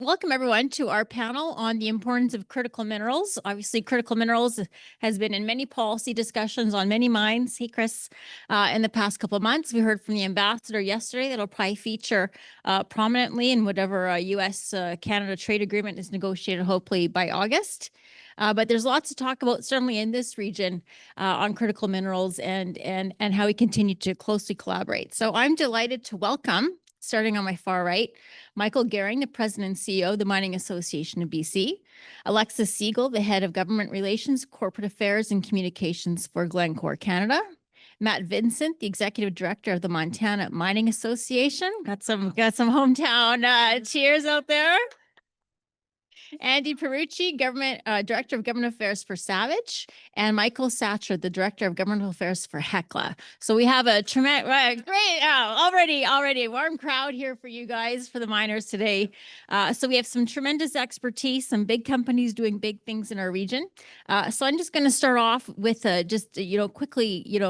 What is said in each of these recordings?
Welcome everyone to our panel on the importance of critical minerals. Obviously, critical minerals has been in many policy discussions on many minds. Hey, Chris, in the past couple of months, we heard from the ambassador yesterday that'll probably feature prominently in whatever U.S.-Canada trade agreement is negotiated, hopefully by August. But there's lots to talk about, certainly in this region, on critical minerals and how we continue to closely collaborate. So I'm delighted to welcome, starting on my far right, Michael Gehring, the President and CEO of the Mining Association of BC, Alexis Siegel, the Head of Government Relations, Corporate Affairs and Communications for Glencore Canada, Matt Vincent, the Executive Director of the Montana Mining Association. Got some hometown cheers out there. Andy Perucci, Director of Government Affairs for Savage, and Michael Satcher, the Director of Government Affairs for Hecla. So we have a tremendous, great, already a warm crowd here for you guys, for the miners today. So we have some tremendous expertise, some big companies doing big things in our region. So I'm just going to start off with quickly,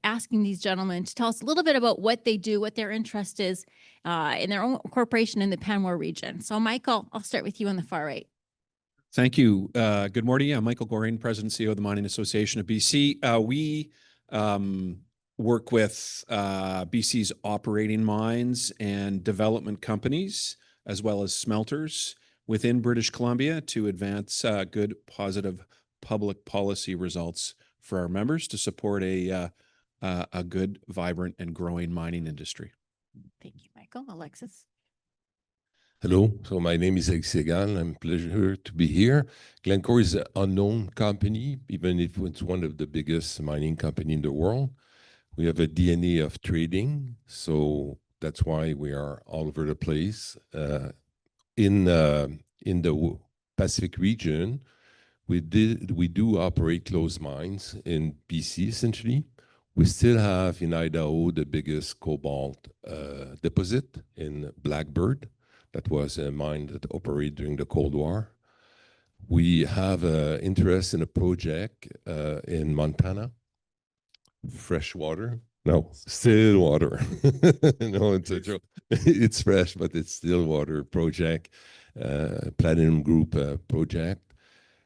asking these gentlemen to tell us a little bit about what they do, what their interest is in their own corporation in the Panmure region. So Michael, I'll start with you on the far right. Thank you. Good morning. I'm Michael Gehring, President and CEO of the Mining Association of BC. We work with BC's operating mines and development companies, as well as smelters within British Columbia, to advance good, positive public policy results for our members to support a good, vibrant, and growing mining industry. Thank you, Michael. Alexis? Hello, so my name is Alexis Siegel. I'm pleasure to be here. Glencore is an unknown company, even if it's one of the biggest mining company in the world. We have a DNA of trading, so that's why we are all over the place. In the Pacific region, we do operate closed mines in BC, essentially. We still have in Idaho the biggest cobalt deposit in Blackbird. That was a mine that operated during the Cold War. We have interest in a project in Montana, fresh water. No, still water. No, it's a joke. It's fresh, but it's still water project, Platinum Group project.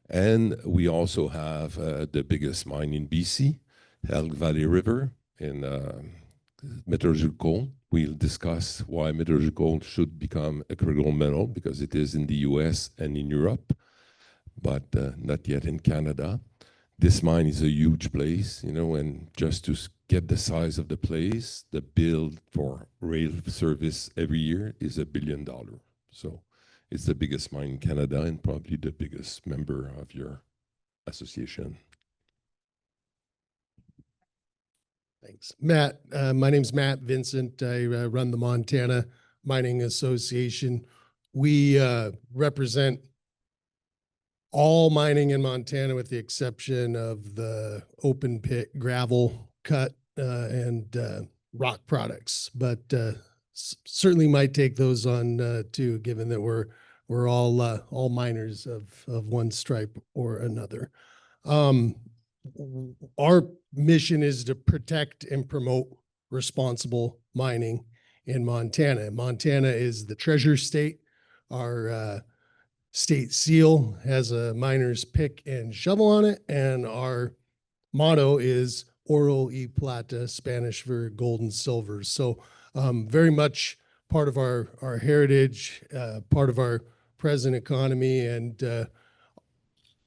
And we also have the biggest mine in BC, Elk Valley River in metallurgical coal. We'll discuss why metallurgical coal should become a critical mineral, because it is in the US and in Europe, but not yet in Canada. This mine is a huge place, and just to get the size of the place, the bill for rail service every year is $1 billion. So it's the biggest mine in Canada and probably the biggest member of your association. Thanks. Matt, my name's Matt Vincent. I run the Montana Mining Association. We represent all mining in Montana with the exception of the open pit gravel cut and rock products, but certainly might take those on too, given that we're all miners of one stripe or another. Our mission is to protect and promote responsible mining in Montana. Montana is the treasure state. Our state seal has a miner's pick and shovel on it, and our motto is Oro y Plata, Spanish for gold and silver. So very much part of our heritage, part of our present economy, and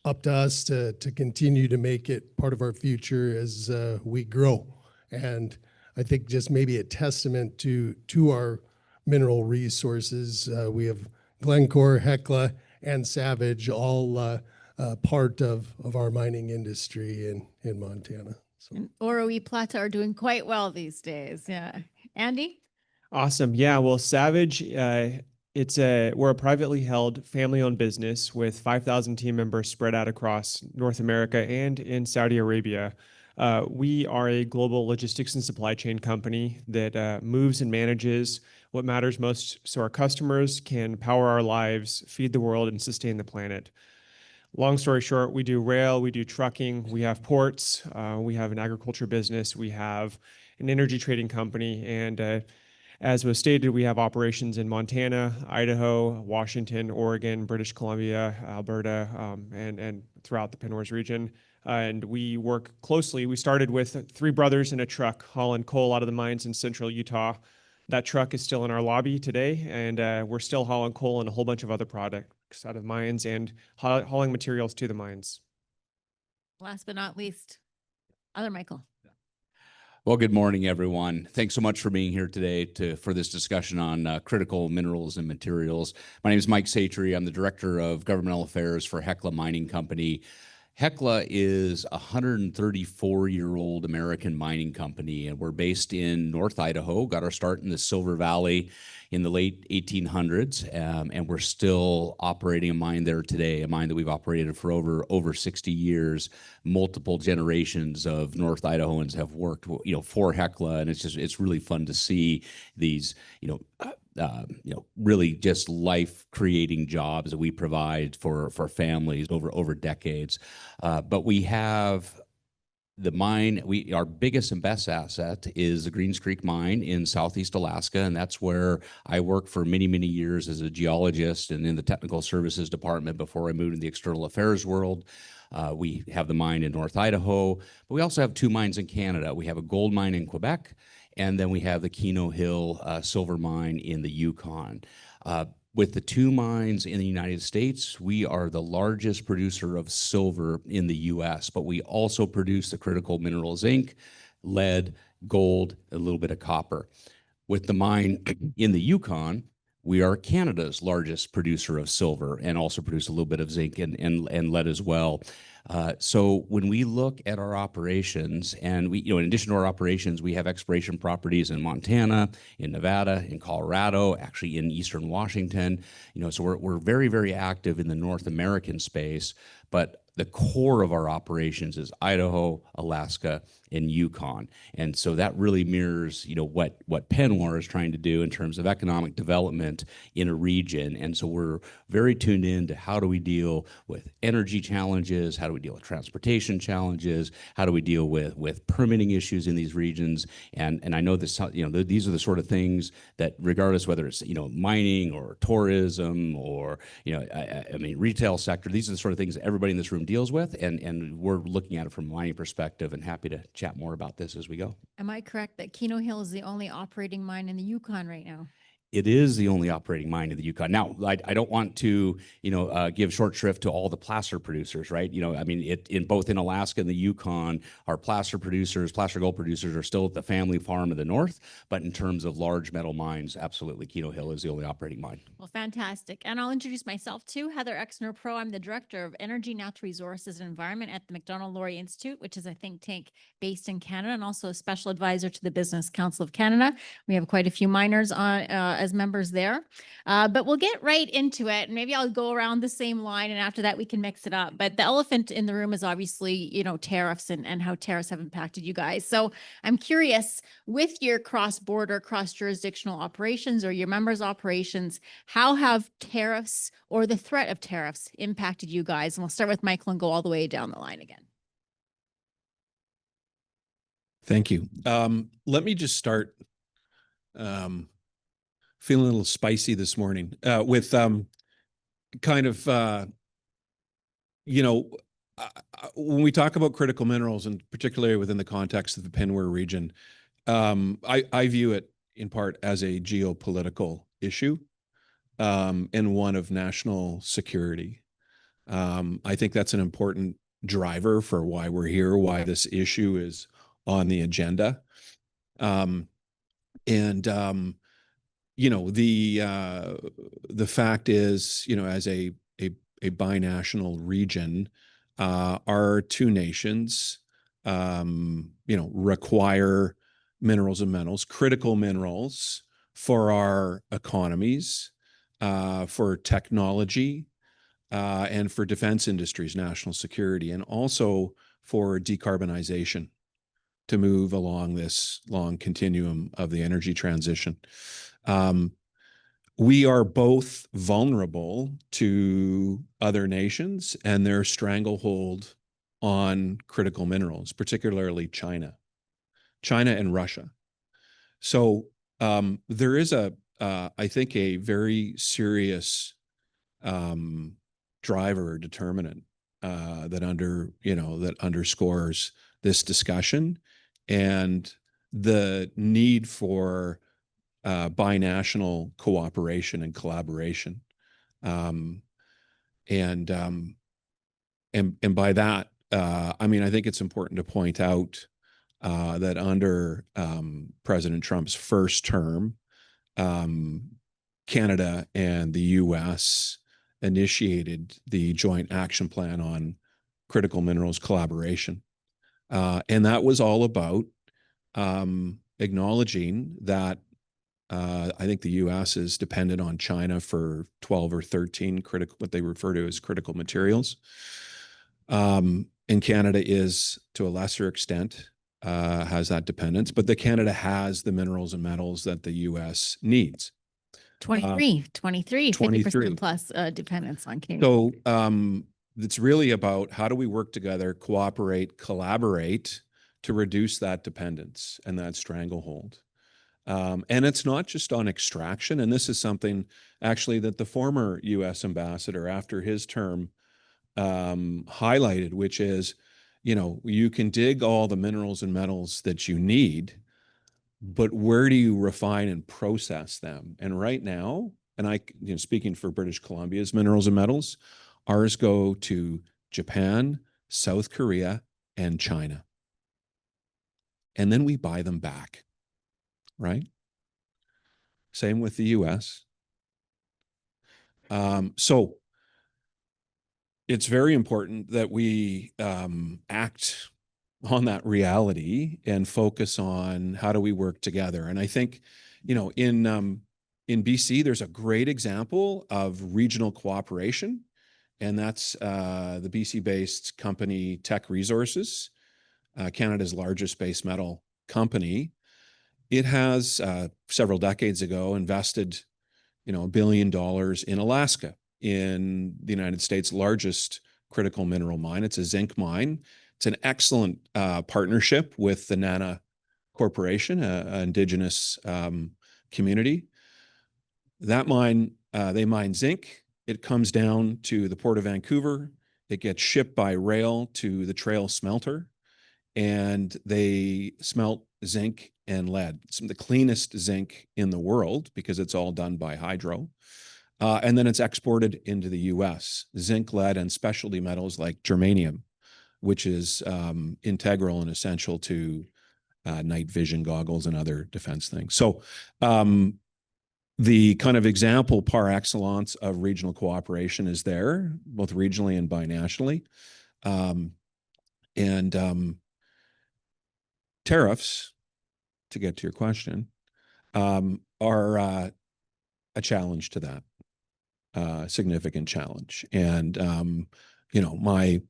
up to us to continue to make it part of our future as we grow. And I think just maybe a testament to our mineral resources. We have Glencore, Hecla, and Savage all part of our mining industry in Montana. So. And Oro y Plata are doing quite well these days. Yeah. Andy? Awesome. Yeah, well, Savage, we're a privately held, family-owned business with 5,000 team members spread out across North America and in Saudi Arabia. We are a global logistics and supply chain company that moves and manages what matters most so our customers can power our lives, feed the world, and sustain the planet. Long story short, we do rail, we do trucking, we have ports, we have an agriculture business, we have an energy trading company, and As was stated, we have operations in Montana, Idaho, Washington, Oregon, British Columbia, Alberta, and throughout the Pinwars region. And we work closely. We started with 3 brothers in a truck hauling coal out of the mines in central Utah. That truck is still in our lobby today, and we're still hauling coal and a whole bunch of other products out of mines and hauling materials to the mines. Last but not least, other Michael. Well, good morning, everyone. Thanks so much for being here today for this discussion on critical minerals and materials. My name is Mike Satry. I'm the Director of Governmental Affairs for Hecla Mining Company. Hecla is a 134-year-old American mining company, and we're based in North Idaho, got our start in the Silver Valley in the late 1800s, and we're still operating a mine there today, a mine that we've operated for over 60 years. Multiple generations of North Idahoans have worked, for Hecla, and it's really fun to see these, really just life-creating jobs that we provide for families over decades. But we have the mine. Our biggest and best asset is the Greens Creek mine in Southeast Alaska, and that's where I worked for many, many years as a geologist and in the technical services department before I moved into the external affairs world. We have the mine in North Idaho, but we also have 2 mines in Canada. We have a gold mine in Quebec, and then we have the Keno Hill silver mine in the Yukon. With the 2 mines in the United States, we are the largest producer of silver in the U.S., but we also produce the critical mineral zinc, lead, gold, a little bit of copper. With the mine in the Yukon, we are Canada's largest producer of silver and also produce a little bit of zinc and lead as well. So when we look at our operations, and we, in addition to our operations, we have exploration properties in Montana, in Nevada, in Colorado, actually in Eastern Washington. So we're very, very active in the North American space, but the core of our operations is Idaho, Alaska, and Yukon. And so that really mirrors, what Pinwar is trying to do in terms of economic development in a region. And so we're very tuned in to how do we deal with energy challenges, how do we deal with transportation challenges, how do we deal with permitting issues in these regions. And I know this, these are the sort of things that, regardless whether it's, mining or tourism or, retail sector, these are the sort of things that everybody in this room deals with, and we're looking at it from a mining perspective and happy to chat more about this as we go. Am I correct that Keno Hill is the only operating mine in the Yukon right now? It is the only operating mine in the Yukon. Now, I don't want to, give short shrift to all the placer producers, right? In both in Alaska and the Yukon, our placer gold producers are still at the family farm of the north. But in terms of large metal mines, absolutely, Keno Hill is the only operating mine. Well, fantastic. And I'll introduce myself too, Heather Exner-Pro. I'm the Director of Energy, Natural Resources, and Environment at the Macdonald-Laurier Institute, which is a think tank based in Canada, and also a special advisor to the Business Council of Canada. We have quite a few miners on as members there. But we'll get right into it. Maybe I'll go around the same line, and after that we can mix it up. But the elephant in the room is obviously, tariffs and how tariffs have impacted you guys. So I'm curious, with your cross-border, cross-jurisdictional operations or your members' operations, how have tariffs or the threat of tariffs impacted you guys? And we'll start with Michael and go all the way down the line again. Thank you. Let me just start feeling a little spicy this morning with when we talk about critical minerals, and particularly within the context of the Pinwar region, I view it in part as a geopolitical issue and one of national security. I think that's an important driver for why we're here, why this issue is on the agenda. The fact is, as a binational region, our 2 nations, require minerals and metals, critical minerals for our economies, for technology, and for defense industries, national security, and also for decarbonization to move along this long continuum of the energy transition. We are both vulnerable to other nations and their stranglehold on critical minerals, particularly China and Russia. So there is I think a very serious driver or determinant that underscores this discussion and the need for binational cooperation and collaboration. And by that, I mean, I think it's important to point out that under President Trump's first term, Canada and the US initiated the Joint Action Plan on Critical Minerals Collaboration. And that was all about acknowledging that I think the US is dependent on China for 12 or 13 what they refer to as critical materials. And Canada is, to a lesser extent, has that dependence, but Canada has the minerals and metals that the US needs. 50% plus dependence on Canada. So it's really about how do we work together, cooperate, collaborate to reduce that dependence and that stranglehold. And it's not just on extraction. And this is something actually that the former US ambassador after his term highlighted, which is, you can dig all the minerals and metals that you need, but where do you refine and process them? And right now, and speaking for British Columbia's minerals and metals, ours go to Japan, South Korea, and China. And then we buy them back, right? Same with the US. So it's very important that we act on that reality and focus on how do we work together. And I think, in BC, there's a great example of regional cooperation, and that's the BC-based company Teck Resources, Canada's largest base metal company. It has several decades ago invested, $1 billion in Alaska, in the United States' largest critical mineral mine. It's a zinc mine. It's an excellent partnership with the Nana Corporation, an indigenous community. That mine, they mine zinc. It comes down to the Port of Vancouver. It gets shipped by rail to the Trail smelter, and they smelt zinc and lead. Some of the cleanest zinc in the world because it's all done by hydro. And then it's exported into the US, zinc, lead, and specialty metals like germanium, which is integral and essential to night vision goggles and other defense things. So the kind of example par excellence of regional cooperation is there, both regionally and binationally. And tariffs, to get to your question, are a challenge to that. Significant challenge. And, my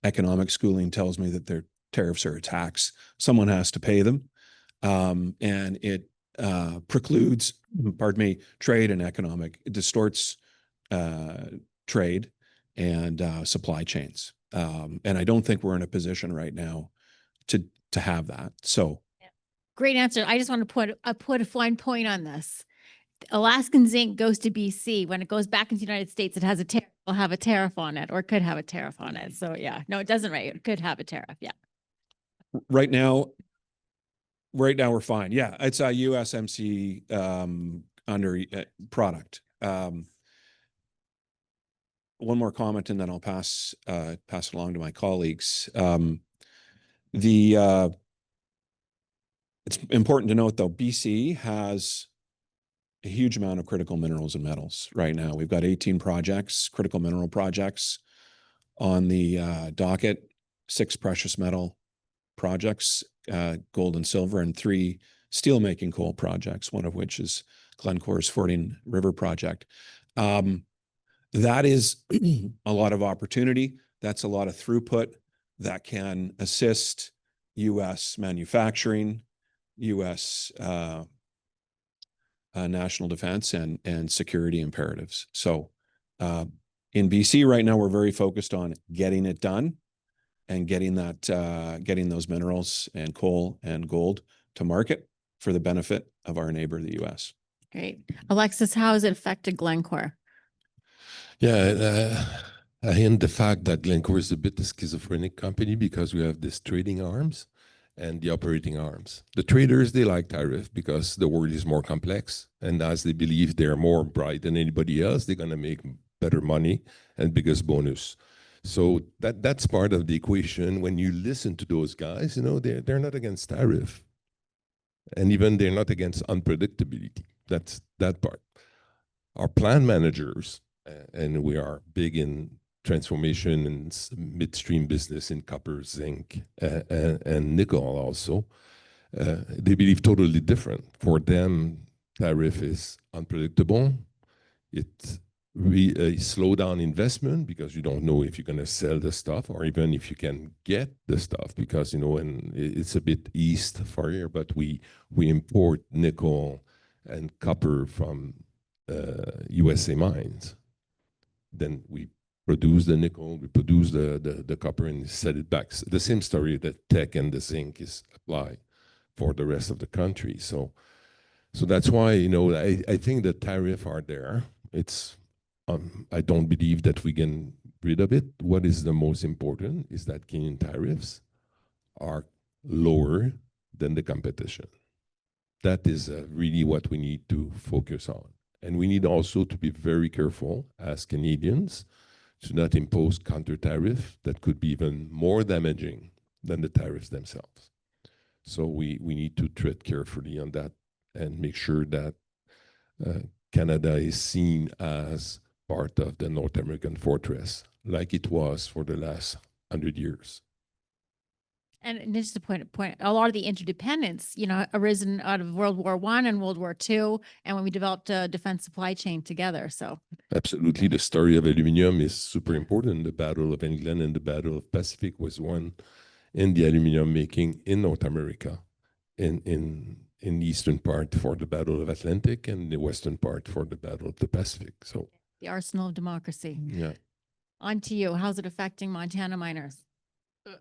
economic schooling tells me that their tariffs are a tax. Someone has to pay them. And it precludes, trade and it distorts trade and supply chains. And I don't think we're in a position right now to have that. So. Great answer. I just want to put a fine point on this. Alaskan zinc goes to BC. When it goes back into the United States, it has will have a tariff on it, or could have a tariff on it. So yeah, no, it doesn't. Right, it could have a tariff. Yeah. Right now we're fine. Yeah, it's a USMC under product. One more comment, and then I'll pass it along to my colleagues. It's important to note, though, BC has a huge amount of critical minerals and metals right now. We've got 18 projects, critical mineral projects on the docket, 6 precious metal projects, gold and silver, and 3 steelmaking coal projects, one of which is Glencore's Fording River project. That is a lot of opportunity. That's a lot of throughput that can assist U.S. manufacturing, U.S. National defense and security imperatives. So in BC right now, we're very focused on getting it done and getting those minerals and coal and gold to market. for the benefit of our neighbor, the US. Great. Alexis, how has it affected Glencore? Yeah, I hint the fact that Glencore is a bit a schizophrenic company because we have this trading arms and the operating arms. The traders, they like tariff because the world is more complex. And as they believe they're more bright than anybody else, they're going to make better money and biggest bonus. So that's part of the equation. When you listen to those guys, you know, they're not against tariff. And even they're not against unpredictability. That's that part. Our plant managers, and we are big in transformation and midstream business in copper, zinc, and nickel also. They believe totally different. For them, tariff is unpredictable. It slow down investment because you don't know if you're going to sell the stuff or even if you can get the stuff because, you know, and it's a bit east for here, but we import nickel and copper from USA mines. Then we produce the nickel, we produce the copper and sell it back. So the same story that tech and the zinc is applied for the rest of the country. So that's why, you know, I think the tariff are there. It's I don't believe that we can rid of it. What is the most important is that Canadian tariffs are lower than the competition. That is really what we need to focus on. And we need also to be very careful as Canadians to not impose counter tariff that could be even more damaging than the tariffs themselves. So we need to tread carefully on that and make sure that Canada is seen as part of the North American fortress, like it was for the last 100 years. And just to point, a lot of the interdependence, you know, arisen out of World War I and World War II, and when we developed a defense supply chain together. So absolutely, the story of aluminum is super important. The Battle of England and the Battle of Pacific was won in the aluminum making in North America, in the eastern part for the Battle of Atlantic and the western part for the Battle of the Pacific. So the arsenal of democracy. yeah. On to you. How's it affecting Montana miners?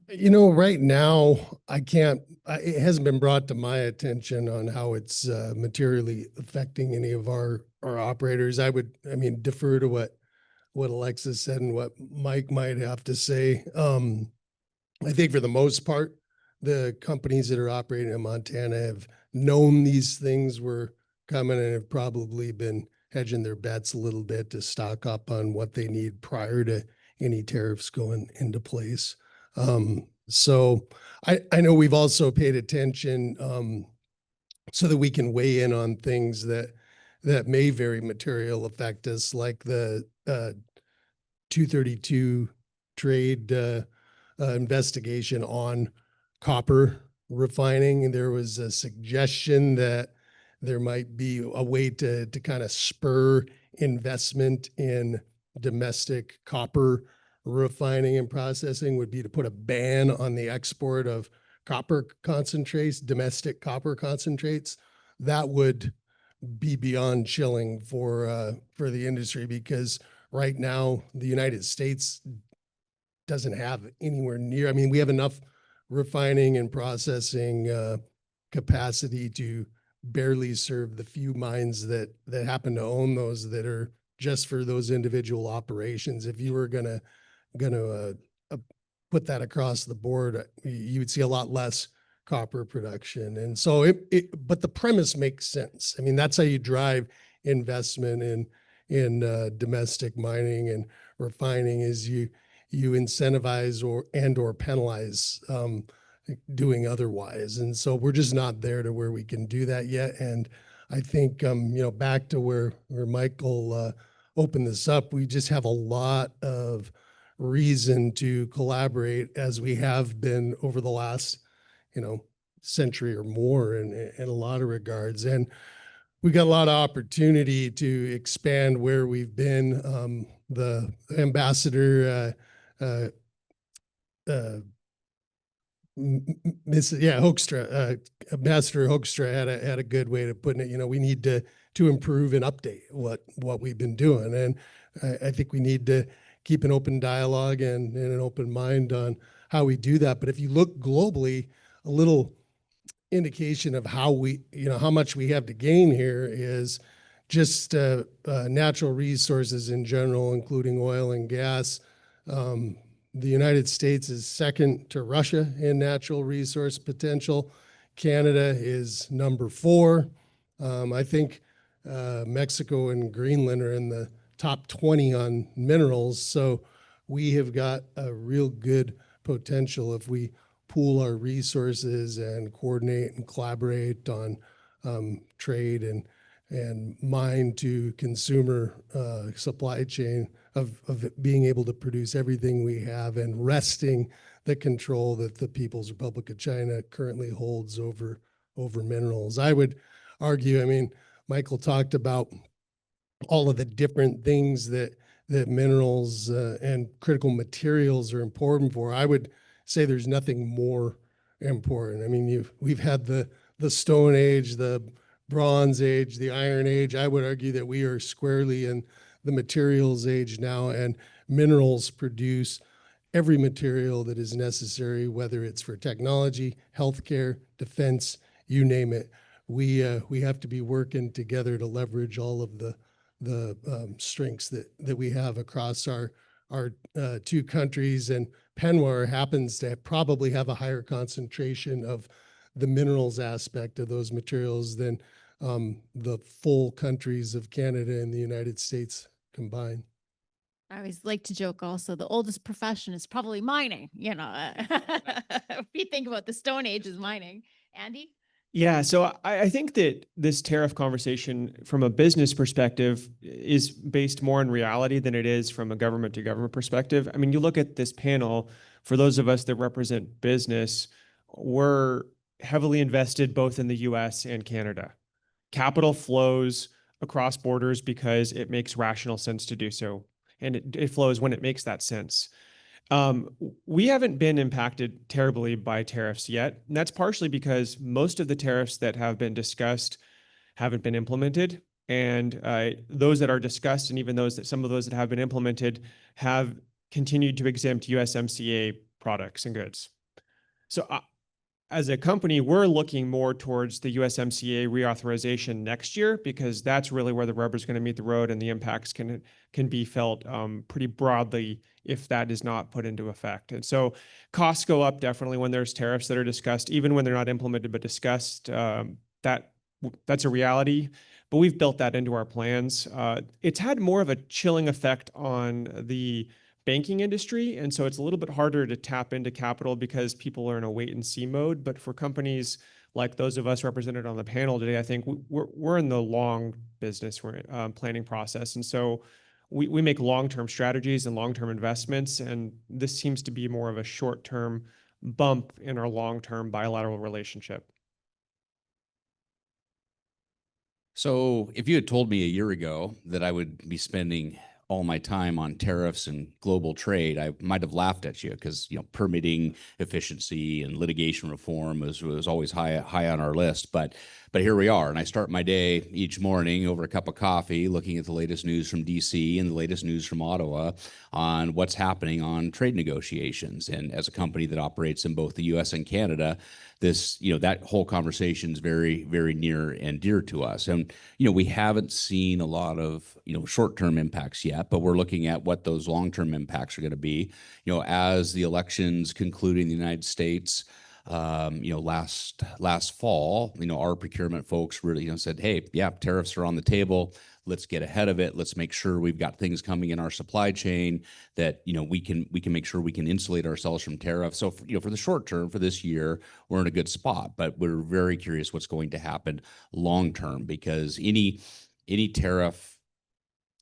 You know, right now, it hasn't been brought to my attention on how it's materially affecting any of our operators. I mean, defer to what Alexis said and what Mike might have to say. I think for the most part, the companies that are operating in Montana have known these things were coming and have probably been hedging their bets a little bit to stock up on what they need prior to any tariffs going into place. So I know we've also paid attention so that we can weigh in on things that may very material affect us, like the 232 trade investigation on copper refining. There was a suggestion that there might be a way to kind of spur investment in domestic copper refining and processing would be to put a ban on the export of copper concentrates, domestic copper concentrates. That would be beyond chilling for the industry because right now the United States doesn't have anywhere near. I mean, we have enough refining and processing capacity to barely serve the few mines that happen to own those that are just for those individual operations. If you were gonna put that across the board, you would see a lot less copper production. And so but the premise makes sense. I mean, that's how you drive investment in domestic mining and refining is you incentivize or penalize doing otherwise. And so we're just not there to where we can do that yet. And I think, you know, back to where Michael opened this up, we just have a lot of reason to collaborate as we have been over the last, you know, century or more in a lot of regards. And we got a lot of opportunity to expand where we've been. The ambassador, Hoekstra, Ambassador Hoekstra had a good way of putting it. You know, we need to improve and update what we've been doing, and I think we need to keep an open dialogue and an open mind on how we do that. But if you look globally, a little indication of how how much we have to gain here is just natural resources in general, including oil and gas. The United States is second to Russia in natural resource potential. Canada is number 4. I think Mexico and Greenland are in the top 20 on minerals. So we have got a real good potential if we pool our resources and coordinate and collaborate on trade and mine to consumer supply chain of being able to produce everything we have and wresting the control that the People's Republic of China currently holds over minerals. I would argue, I mean, Michael talked about all of the different things that minerals and critical materials are important for. I would say there's nothing more important. I mean, we've had the Stone Age, the Bronze Age, the Iron Age. I would argue that we are squarely in the materials age now, and minerals produce every material that is necessary, whether it's for technology, healthcare, defense, you name it. We have to be working together to leverage all of the strengths that we have across our two countries. And Penwar happens to probably have a higher concentration of the minerals aspect of those materials than the full countries of Canada and the United States combined. I always like to joke also, the oldest profession is probably mining, if you think about the Stone Age as mining. Andy? Yeah, so I think that this tariff conversation from a business perspective is based more in reality than it is from a government to government perspective. I mean, you look at this panel, for those of us that represent business, we're heavily invested both in the US and Canada. Capital flows across borders because it makes rational sense to do so. And it flows when it makes that sense. We haven't been impacted terribly by tariffs yet. And that's partially because most of the tariffs that have been discussed haven't been implemented. And those that are discussed, and even some of those that have been implemented, have continued to exempt USMCA products and goods. So as a company, we're looking more towards the USMCA reauthorization next year, because that's really where the rubber is going to meet the road, and the impacts can be felt pretty broadly if that is not put into effect. And so costs go up definitely when there's tariffs that are discussed, even when they're not implemented but discussed. That's a reality, but we've built that into our plans. It's had more of a chilling effect on the banking industry, and so it's a little bit harder to tap into capital because people are in a wait and see mode. But for companies like those of us represented on the panel today, I think we're in the long business planning process, and so we make long-term strategies and long-term investments, and this seems to be more of a short-term bump in our long-term bilateral relationship. So if you had told me a year ago that I would be spending all my time on tariffs and global trade, I might have laughed at you, because permitting efficiency and litigation reform was always high on our list. But here we are, and I start my day each morning over a cup of coffee looking at the latest news from DC and the latest news from Ottawa on what's happening on trade negotiations. And as a company that operates in both the US and Canada, this, that whole conversation is very, very near and dear to us. And, we haven't seen a lot of, short-term impacts yet, but we're looking at what those long-term impacts are going to be. As the elections conclude in the United States, last fall, our procurement folks really, said, hey, yeah, tariffs are on the table. Let's get ahead of it. Let's make sure we've got things coming in our supply chain that, we can make sure we can insulate ourselves from tariffs. So, for the short term, for this year, we're in a good spot, but we're very curious what's going to happen long term, because any tariff,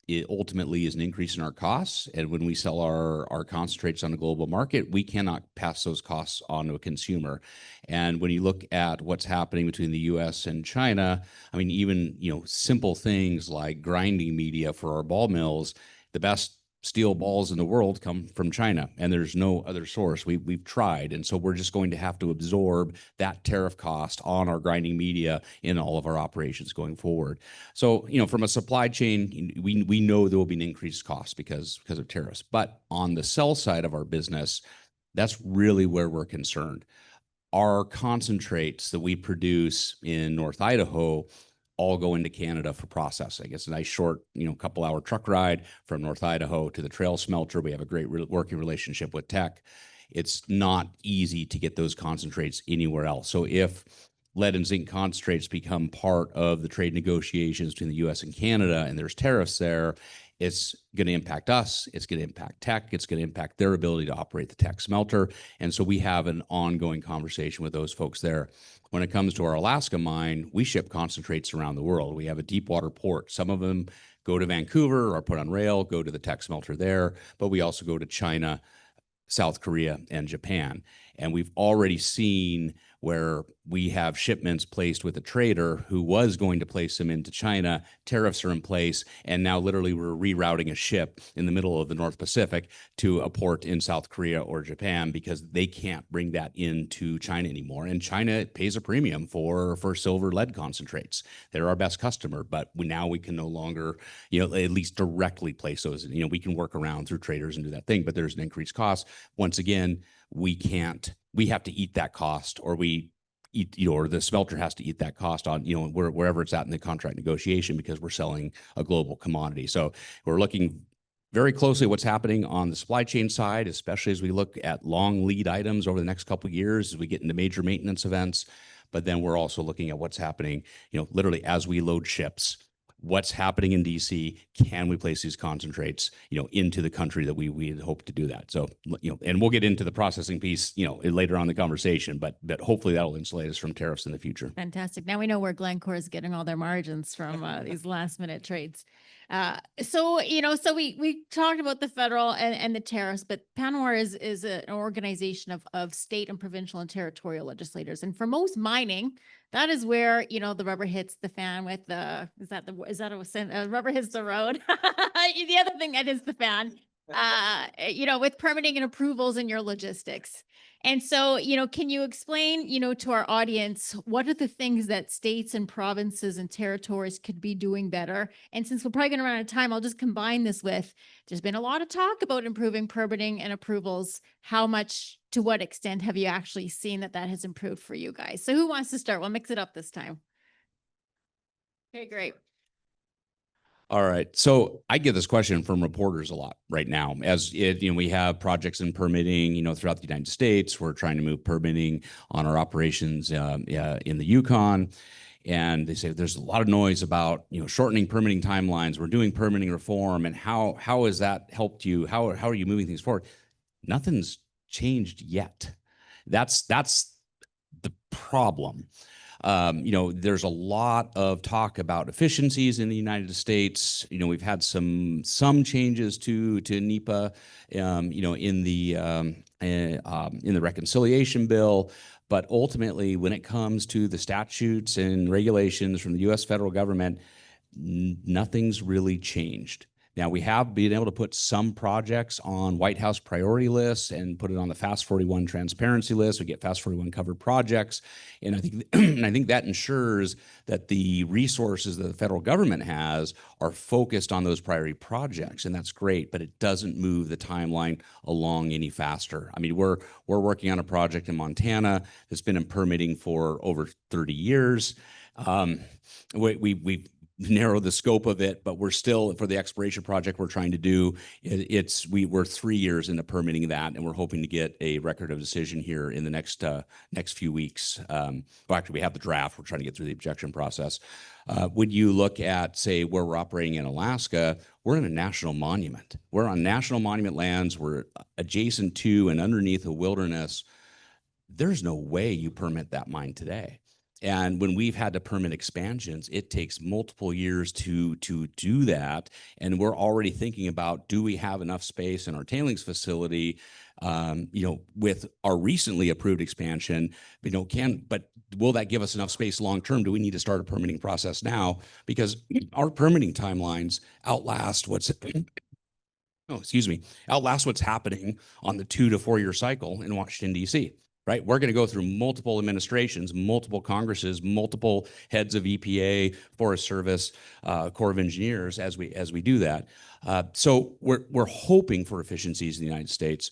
it ultimately is an increase in our costs. And when we sell our concentrates on the global market, we cannot pass those costs on to a consumer. And when you look at what's happening between the US and China, I mean, even, simple things like grinding media for our ball mills, the best steel balls in the world come from China, and there's no other source. We've tried, and so we're just going to have to absorb that tariff cost on our grinding media in all of our operations going forward. So, from a supply chain, we know there will be an increased cost because of tariffs. But on the sell side of our business, that's really where we're concerned. our concentrates that we produce in North Idaho all go into Canada for processing. It's a nice short, couple hour truck ride from North Idaho to the trail smelter. We have a great working relationship with Teck. It's not easy to get those concentrates anywhere else. So if lead and zinc concentrates become part of the trade negotiations between the US and Canada, and there's tariffs there, it's going to impact us. It's going to impact Teck. It's going to impact their ability to operate the Teck smelter. And so we have an ongoing conversation with those folks there. When it comes to our Alaska mine, we ship concentrates around the world. We have a deep water port. Some of them go to Vancouver or put on rail, go to the Teck smelter there, but we also go to China, South Korea, and Japan. And we've already seen where we have shipments placed with a trader who was going to place them into China. Tariffs are in place, and now literally we're rerouting a ship in the middle of the North Pacific to a port in South Korea or Japan because they can't bring that into China anymore. And China pays a premium for silver lead concentrates. They're our best customer, but now we can no longer, at least directly place those. We can work around through traders and do that thing, but there's an increased cost. Once again, we have to eat that cost, or or the smelter has to eat that cost on, wherever it's at in the contract negotiation, because we're selling a global commodity. So we're looking very closely at what's happening on the supply chain side, especially as we look at long lead items over the next couple of years as we get into major maintenance events. But then we're also looking at what's happening, literally as we load ships. What's happening in DC? Can we place these concentrates, into the country that we had hoped to do that? So, and we'll get into the processing piece, later on in the conversation, but hopefully that'll insulate us from tariffs in the future. Fantastic. Now we know where Glencore is getting all their margins from these last minute trades. So we talked about the federal and the tariffs, but PANOR is an organization of state and provincial and territorial legislators. And for most mining, that is where, the rubber hits the fan with rubber hits the road. The other thing that is the fan, with permitting and approvals and your logistics. And so, can you explain, to our audience, what are the things that states and provinces and territories could be doing better? And since we're probably going to run out of time, I'll just combine this with, there's been a lot of talk about improving permitting and approvals. How much, to what extent have you actually seen that has improved for you guys? So who wants to start? We'll mix it up this time. Okay, great. All right. So I get this question from reporters a lot right now. We have projects in permitting, throughout the United States. We're trying to move permitting on our operations in the Yukon. And they say there's a lot of noise about, shortening permitting timelines. We're doing permitting reform. And how has that helped you? How are you moving things forward? Nothing's changed yet. That's the problem. There's a lot of talk about efficiencies in the United States. We've had some changes to NEPA, in the reconciliation bill. But ultimately, when it comes to the statutes and regulations from the U.S. federal government, nothing's really changed. Now, we have been able to put some projects on White House priority lists and put it on the Fast 41 transparency list. We get Fast 41 covered projects. And I think that ensures that the resources that the federal government has are focused on those priority projects. And that's great, but it doesn't move the timeline along any faster. I mean, we're working on a project in Montana that's been in permitting for over 30 years. We've narrow the scope of it, but we're still, for the exploration project we're trying to do, we're 3 years into permitting that, and we're hoping to get a record of decision here in the next few weeks. Well, actually, we have the draft. We're trying to get through the objection process. When you look at, say, where we're operating in Alaska, we're in a national monument. We're on national monument lands. We're adjacent to and underneath a wilderness. There's no way you permit that mine today. And when we've had to permit expansions, it takes multiple years to do that. And we're already thinking about, do we have enough space in our tailings facility, with our recently approved expansion, but will that give us enough space long-term? Do we need to start a permitting process now? Because our permitting timelines outlast what's happening on the 2 to 4 year cycle in Washington, D.C. Right? We're going to go through multiple administrations, multiple Congresses, multiple heads of EPA, Forest Service, Corps of Engineers as we do that. So we're hoping for efficiencies in the United States.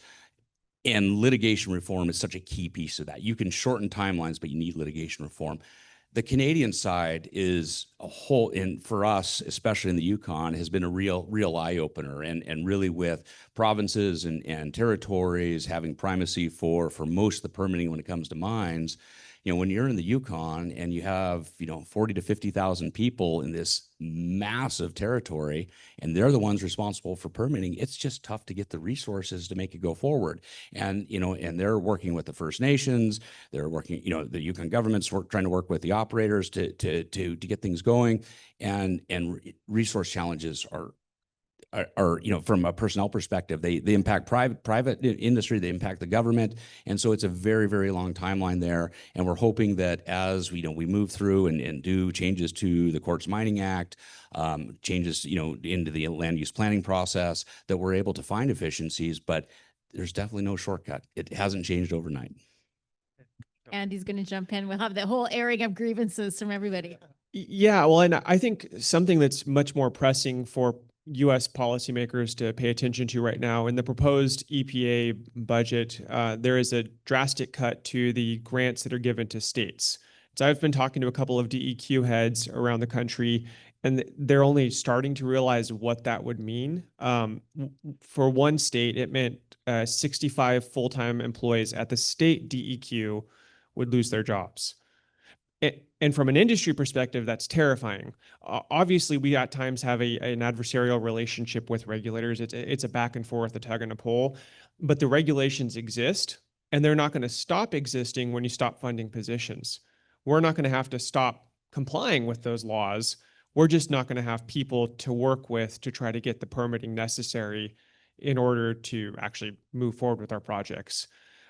And litigation reform is such a key piece of that. You can shorten timelines, but you need litigation reform. The Canadian side is a whole, and for us, especially in the Yukon, has been a real eye opener, and really with provinces and territories having primacy for most of the permitting when it comes to mines. You know, when you're in the Yukon and you have, 40 to 50,000 people in this massive territory, and they're the ones responsible for permitting, it's just tough to get the resources to make it go forward. And, and they're working with the First Nations, they're working, the Yukon government's trying to work with the operators to get things going. And resource challenges are, from a personnel perspective, they impact private industry, they impact the government. And so it's a very, very long timeline there. And we're hoping that as we move through and do changes to the Quartz Mining Act, changes, into the land use planning process, that we're able to find efficiencies, but there's definitely no shortcut. It hasn't changed overnight. Andy's going to jump in. We'll have the whole airing of grievances from everybody. Yeah, well, and I think something that's much more pressing for U.S. policymakers to pay attention to right now, in the proposed EPA budget, there is a drastic cut to the grants that are given to states. So I've been talking to a couple of DEQ heads around the country, and they're only starting to realize what that would mean. For one state, it meant 65 full-time employees at the state DEQ would lose their jobs. And from an industry perspective, that's terrifying. Obviously, we at times have an adversarial relationship with regulators. It's a back and forth, a tug and a pull, but the regulations exist, and they're not going to stop existing when you stop funding positions. We're not going to have to stop complying with those laws. We're just not going to have people to work with to try to get the permitting necessary in order to actually move forward with our projects.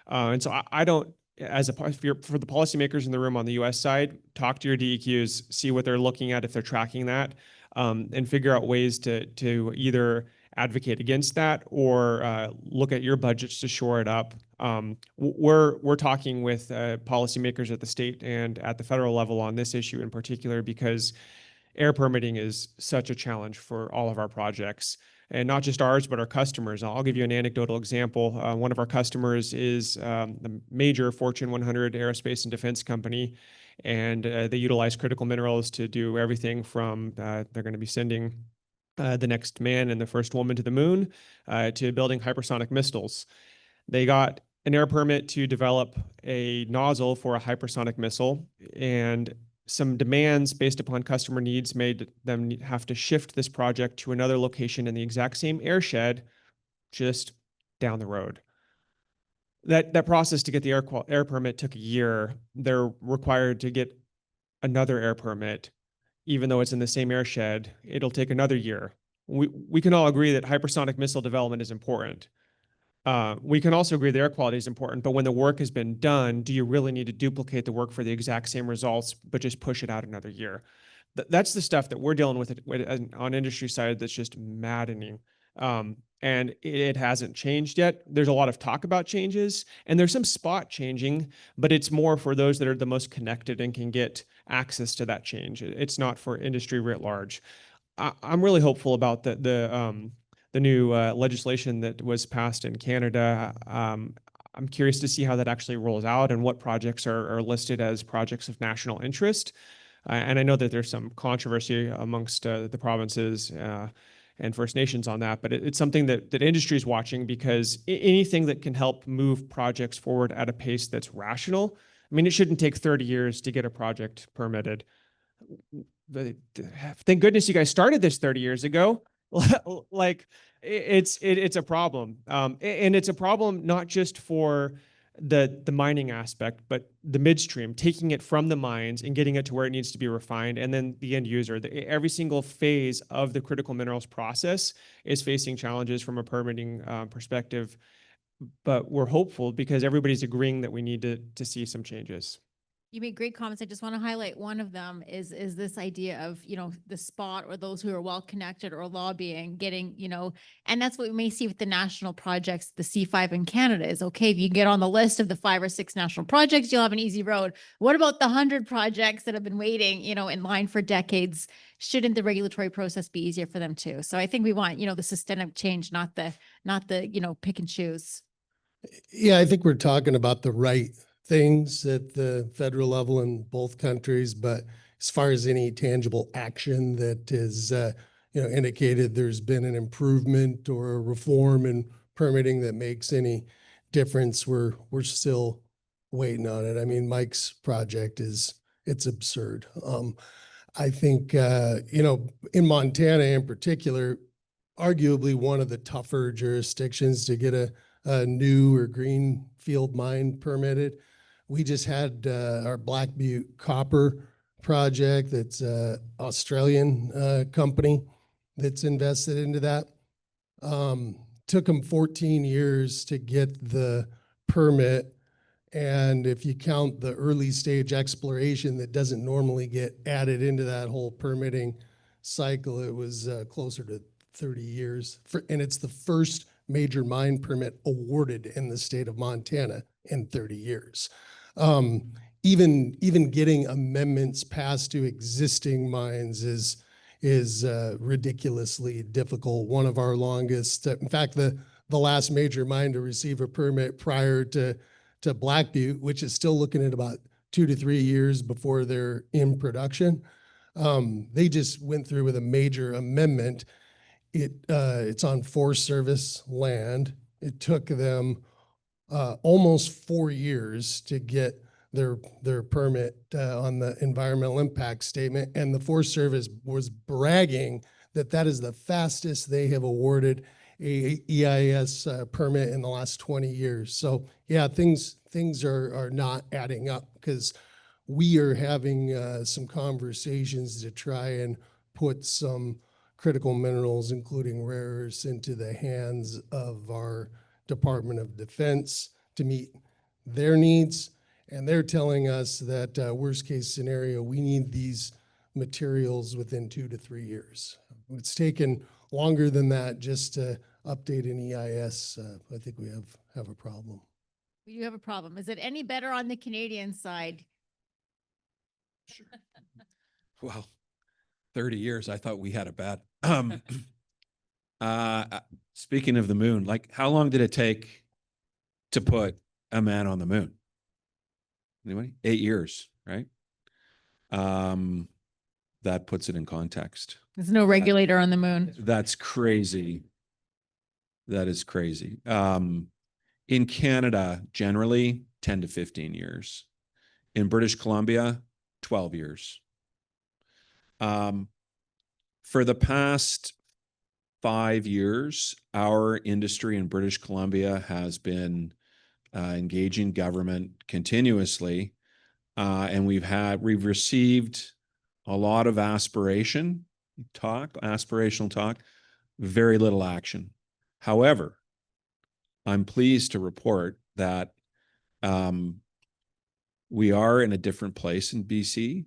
And so I don't, for the policymakers in the room on the U.S. side, talk to your DEQs, see what they're looking at, if they're tracking that, and figure out ways to either advocate against that or look at your budgets to shore it up. We're talking with policymakers at the state and at the federal level on this issue in particular, because air permitting is such a challenge for all of our projects. And not just ours, but our customers. I'll give you an anecdotal example. One of our customers is a major Fortune 100 aerospace and defense company, and they utilize critical minerals to do everything from they're going to be sending the next man and the first woman to the moon to building hypersonic missiles. They got an air permit to develop a nozzle for a hypersonic missile, and some demands based upon customer needs made them have to shift this project to another location in the exact same airshed just down the road. That process to get the air permit took a year. They're required to get another air permit, even though it's in the same airshed. It'll take another year. We can all agree that hypersonic missile development is important. We can also agree that air quality is important, but when the work has been done, do you really need to duplicate the work for the exact same results, but just push it out another year? That's the stuff that we're dealing with on industry side that's just maddening. And it hasn't changed yet. There's a lot of talk about changes, and there's some spot changing, but it's more for those that are the most connected and can get access to that change. It's not for industry writ large. I'm really hopeful about the new legislation that was passed in Canada. I'm curious to see how that actually rolls out and what projects are listed as projects of national interest. And I know that there's some controversy amongst the provinces and First Nations on that, but it's something that industry is watching, because anything that can help move projects forward at a pace that's rational. I mean, it shouldn't take 30 years to get a project permitted. Thank goodness you guys started this 30 years ago. Like it's a problem, and it's a problem not just for the mining aspect, but the midstream, taking it from the mines and getting it to where it needs to be refined, and then the end user. Every single phase of the critical minerals process is facing challenges from a permitting perspective, but we're hopeful because everybody's agreeing that we need to see some changes. You made great comments. I just want to highlight one of them is this idea of, the spot or those who are well connected or lobbying, getting, and that's what we may see with the national projects. The C5 in Canada is okay. If you get on the list of the 5 or 6 national projects, you'll have an easy road. What about the 100 projects that have been waiting, in line for decades? Shouldn't the regulatory process be easier for them too? So I think we want, the systemic change, not the, pick and choose. Yeah, I think we're talking about the right things at the federal level in both countries, but as far as any tangible action that is, indicated there's been an improvement or a reform in permitting that makes any difference, we're still waiting on it. I mean, Mike's project it's absurd. I think, in Montana in particular, arguably one of the tougher jurisdictions to get a new or green field mine permitted. We just had our Black Butte copper project. That's a Australian company that's invested into that. Took them 14 years to get the permit. And if you count the early stage exploration that doesn't normally get added into that whole permitting cycle, it was closer to 30 years. And it's the first major mine permit awarded in the state of Montana in 30 years. Even getting amendments passed to existing mines is ridiculously difficult. One of our longest, in fact, the last major mine to receive a permit prior to Black Butte, which is still looking at about 2 to 3 years before they're in production. They just went through with a major amendment. It's on Forest Service land. It took them almost 4 years to get their permit on the environmental impact statement, and the Forest Service was bragging that is the fastest they have awarded a EIS permit in the last 20 years. So yeah, things are not adding up because we are having some conversations to try and put some critical minerals, including rare earths, into the hands of our Department of Defense to meet their needs. And they're telling us that worst case scenario, we need these materials within 2 to 3 years. It's taken longer than that just to update an EIS. I think we have a problem. We do have a problem. Is it any better on the Canadian side? Well, 30 years, I thought we had it bad. Speaking of the moon, like how long did it take to put a man on the moon? Anybody? 8 years, right? That puts it in context. There's no regulator on the moon. That's crazy. That is crazy. In Canada, generally 10 to 15 years. In British Columbia, 12 years. For the past 5 years, our industry in British Columbia has been engaging government continuously, and we've received a lot of aspirational talk, very little action. However, I'm pleased to report that we are in a different place in BC.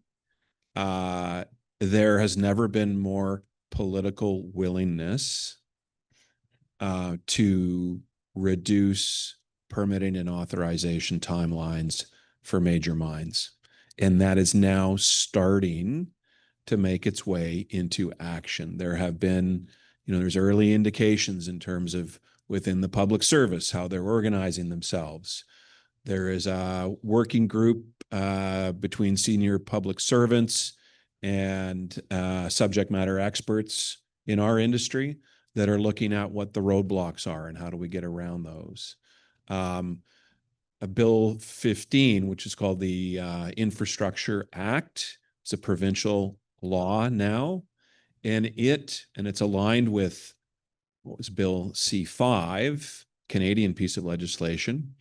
There has never been more political willingness to reduce permitting and authorization timelines for major mines. And that is now starting to make its way into action. There have been, there's early indications in terms of within the public service, how they're organizing themselves. There is a working group between senior public servants and subject matter experts in our industry that are looking at what the roadblocks are and how do we get around those. A Bill 15, which is called the Infrastructure Act, it's a provincial law now, and it's aligned with what was Bill C5, Canadian piece of legislation.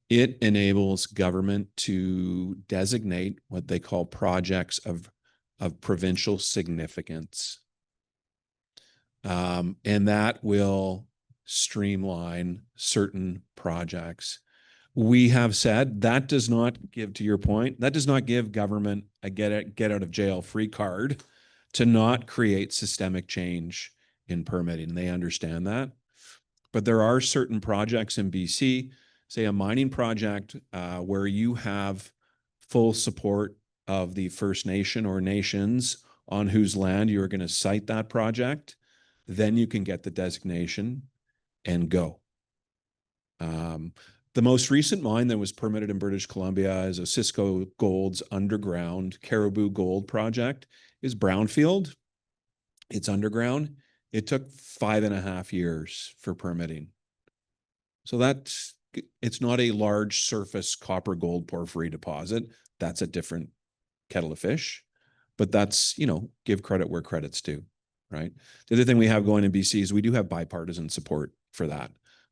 It enables government to designate what they call projects of provincial significance. And that will streamline certain projects. We have said that does not give, to your point, that does not give government a get out of jail free card to not create systemic change in permitting. They understand that. But there are certain projects in BC, say a mining project where you have full support of the First Nation or nations on whose land you are going to site that project, then you can get the designation and go. The most recent mine that was permitted in British Columbia is a Cisco Gold's underground Caribou Gold project. Is brownfield. It's underground. It took 5.5 years for permitting. So it's not a large surface copper gold porphyry deposit. That's a different kettle of fish. But that's, give credit where credit's due, right? The other thing we have going in BC is we do have bipartisan support for that.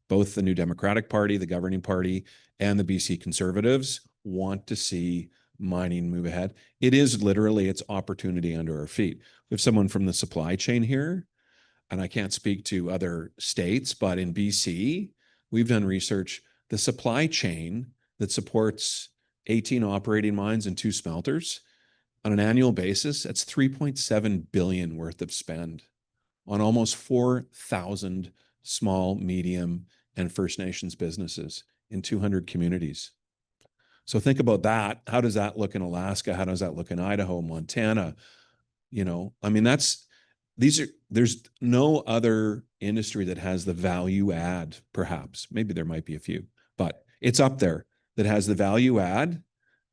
Both the New Democratic Party, the governing party, and the BC Conservatives want to see mining move ahead. It is literally, it's opportunity under our feet. We have someone from the supply chain here, and I can't speak to other states, but in BC, we've done research. The supply chain that supports 18 operating mines and 2 smelters, on an annual basis, that's $3.7 billion worth of spend on almost 4,000 small, medium, and First Nations businesses in 200 communities. So think about that. How does that look in Alaska? How does that look in Idaho, Montana? There's no other industry that has the value add, perhaps. Maybe there might be a few, but it's up there that has the value add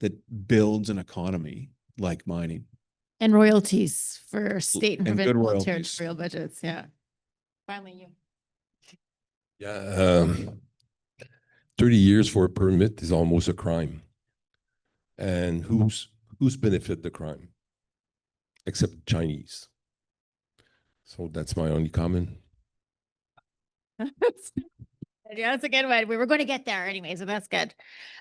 that builds an economy like mining. And royalties for state and And good provincial royalties. territorial budgets. Yeah. Finally, you. Yeah, 30 years for a permit is almost a crime. And who's benefit the crime? Except Chinese. So that's my only comment. Yeah, that's a good one. We were going to get there anyway, so that's good.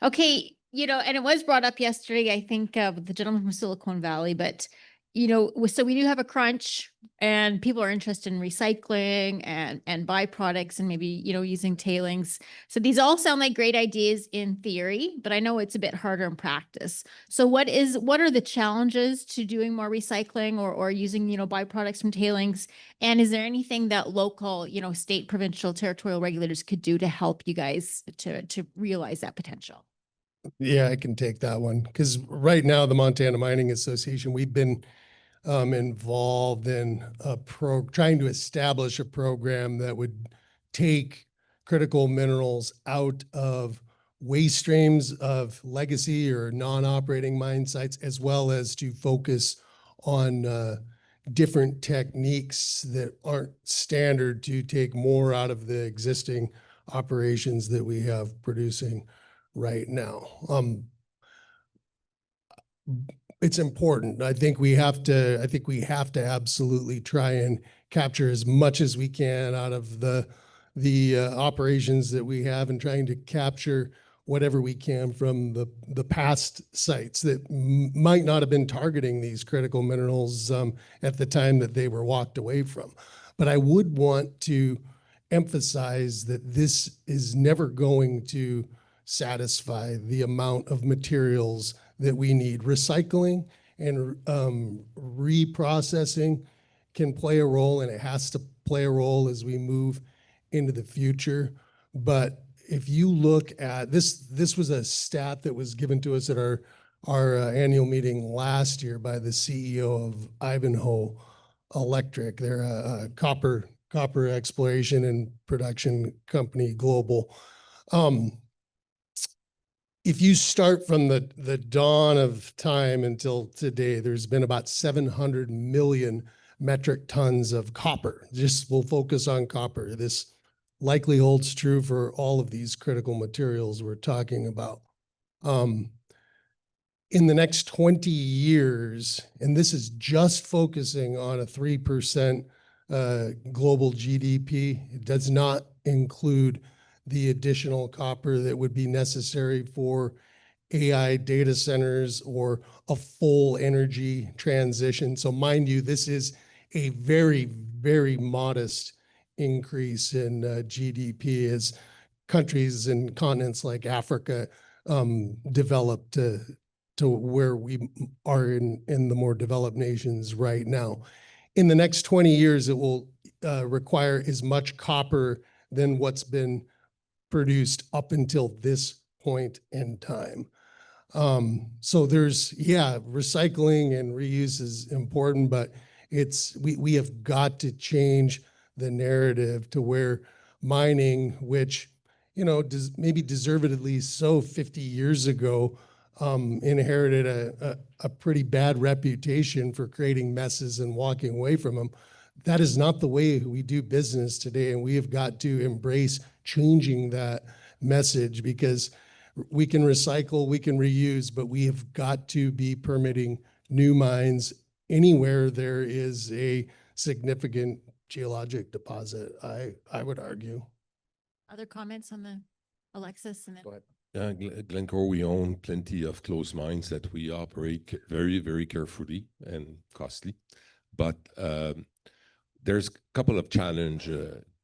Okay, and it was brought up yesterday, I think, with the gentleman from Silicon Valley, but so we do have a crunch, and people are interested in recycling and byproducts, and maybe using tailings. So these all sound like great ideas in theory, but I know it's a bit harder in practice. So what are the challenges to doing more recycling or using byproducts from tailings? And is there anything that local state, provincial, territorial regulators could do to help you guys to realize that potential? Yeah, I can take that one because right now the Montana Mining Association, we've been involved in trying to establish a program that would take critical minerals out of waste streams of legacy or non-operating mine sites, as well as to focus on different techniques that aren't standard to take more out of the existing operations that we have producing right now. It's important. I think we have to absolutely try and capture as much as we can out of the operations that we have, and trying to capture whatever we can from the past sites that might not have been targeting these critical minerals at the time that they were walked away from. But I would want to emphasize that this is never going to satisfy the amount of materials that we need. Recycling and reprocessing can play a role, and it has to play a role as we move into the future. But if you look at this was a stat that was given to us at our annual meeting last year by the CEO of Ivanhoe Electric. They're a copper exploration and production company, global. If you start from the dawn of time until today, there's been about 700 million metric tons of copper. Just we'll focus on copper. This likely holds true for all of these critical materials we're talking about. In the next 20 years, and this is just focusing on a 3% global GDP, it does not include the additional copper that would be necessary for AI data centers or a full energy transition. So mind you, this is a very, very modest increase in GDP as countries and continents like Africa develop to where we are in the more developed nations right now. In the next 20 years, it will require as much copper than what's been produced up until this point in time. So recycling and reuse is important, but we have got to change the narrative to where mining, which you know, maybe deservedly so 50 years ago, inherited a pretty bad reputation for creating messes and walking away from them. That is not the way we do business today, and we have got to embrace changing that message, because we can recycle, we can reuse, but we have got to be permitting new mines anywhere there is a significant geologic deposit, I would argue. Other comments on the Alexis and then? Go ahead. Glencore, we own plenty of closed mines that we operate very, very carefully and costly. But there's a couple of challenge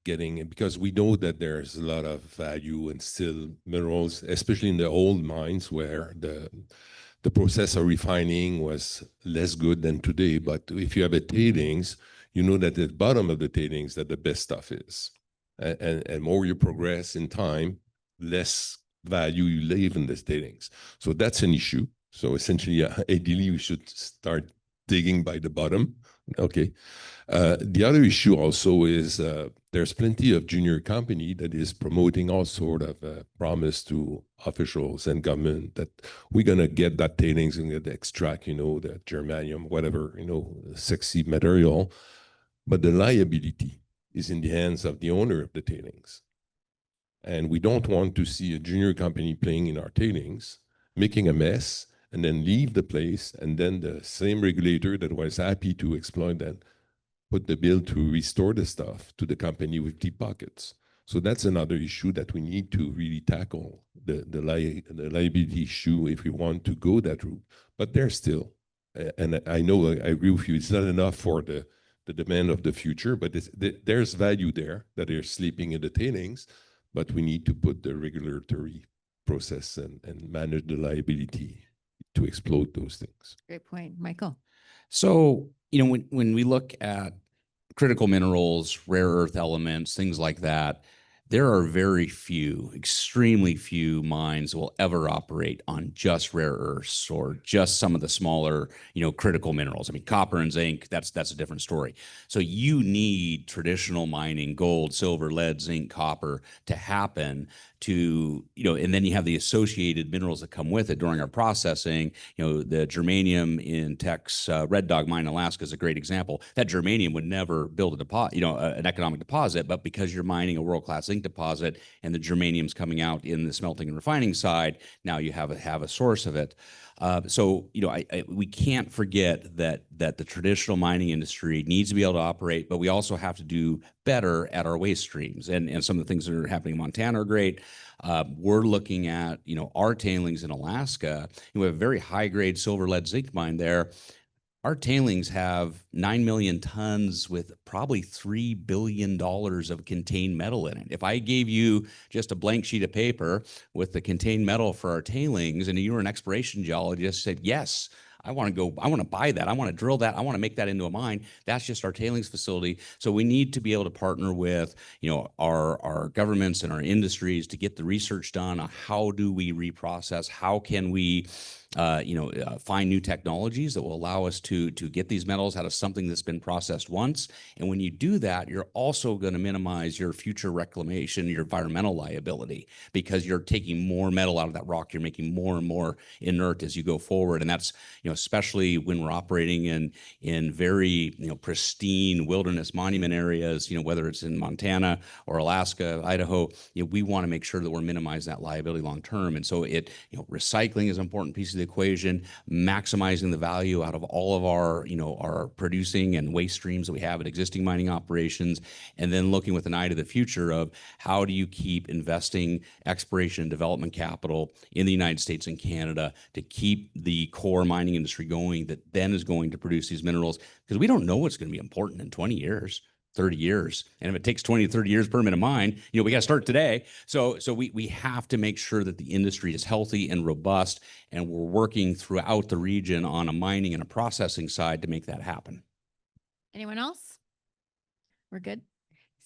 getting, because we know that there's a lot of value in still minerals, especially in the old mines where the process of refining was less good than today. But if you have a tailings, you know that at the bottom of the tailings that the best stuff is. And more you progress in time, less value you leave in the tailings. So that's an issue. So essentially, ideally, we should start digging by the bottom. Okay. The other issue also is there's plenty of junior company that is promoting all sort of promise to officials and government that we're going to get that tailings and get the extract, you know, the germanium, whatever, you know, sexy material. But the liability is in the hands of the owner of the tailings. And we don't want to see a junior company playing in our tailings, making a mess, and then leave the place, and then the same regulator that was happy to exploit that put the bill to restore the stuff to the company with deep pockets. So that's another issue that we need to really tackle, the liability issue if we want to go that route. But there's still, and I know I agree with you, it's not enough for the demand of the future, but there's value there that are sleeping in the tailings, but we need to put the regulatory process and manage the liability to exploit those things. Great point, Michael. So, you know, when we look at critical minerals, rare earth elements, things like that, there are very few, extremely few mines will ever operate on just rare earths or just some of the smaller, you know, critical minerals. I mean, copper and zinc, that's a different story. So you need traditional mining, gold, silver, lead, zinc, copper to happen to, you know, and then you have the associated minerals that come with it during our processing. You know, the germanium in Teck's Red Dog mine in Alaska is a great example. That germanium would never build a deposit, you know, an economic deposit, but because you're mining a world-class zinc deposit and the germanium's coming out in the smelting and refining side, now you have a source of it. So, you know, we can't forget that the traditional mining industry needs to be able to operate, but we also have to do better at our waste streams. And some of the things that are happening in Montana are great. We're looking at, you know, our tailings in Alaska. We have a very high grade silver, lead, zinc mine there. Our tailings have 9 million tons with probably $3 billion of contained metal in it. If I gave you just a blank sheet of paper with the contained metal for our tailings and you were an exploration geologist, said, yes, I want to buy that. I want to drill that. I want to make that into a mine. That's just our tailings facility. So we need to be able to partner with, you know, our governments and our industries to get the research done on how do we reprocess, how can we find new technologies that will allow us to get these metals out of something that's been processed once. And when you do that, you're also going to minimize your future reclamation, your environmental liability, because you're taking more metal out of that rock. You're making more and more inert as you go forward. And that's, you know, especially when we're operating in very, you know, pristine wilderness monument areas, you know, whether it's in Montana or Alaska, Idaho, you know, we want to make sure that we're minimizing that liability long term. And so recycling is an important piece of the equation, maximizing the value out of all of our, you know, our producing and waste streams that we have at existing mining operations, and then looking with an eye to the future of how do you keep investing exploration and development capital in the United States and Canada to keep the core mining industry going that then is going to produce these minerals, because we don't know what's going to be important in 20 years. 30 years. And if it takes 20 to 30 years per minute mine, you know, we got to start today. So we have to make sure that the industry is healthy and robust, and we're working throughout the region on a mining and a processing side to make that happen. Anyone else? We're good.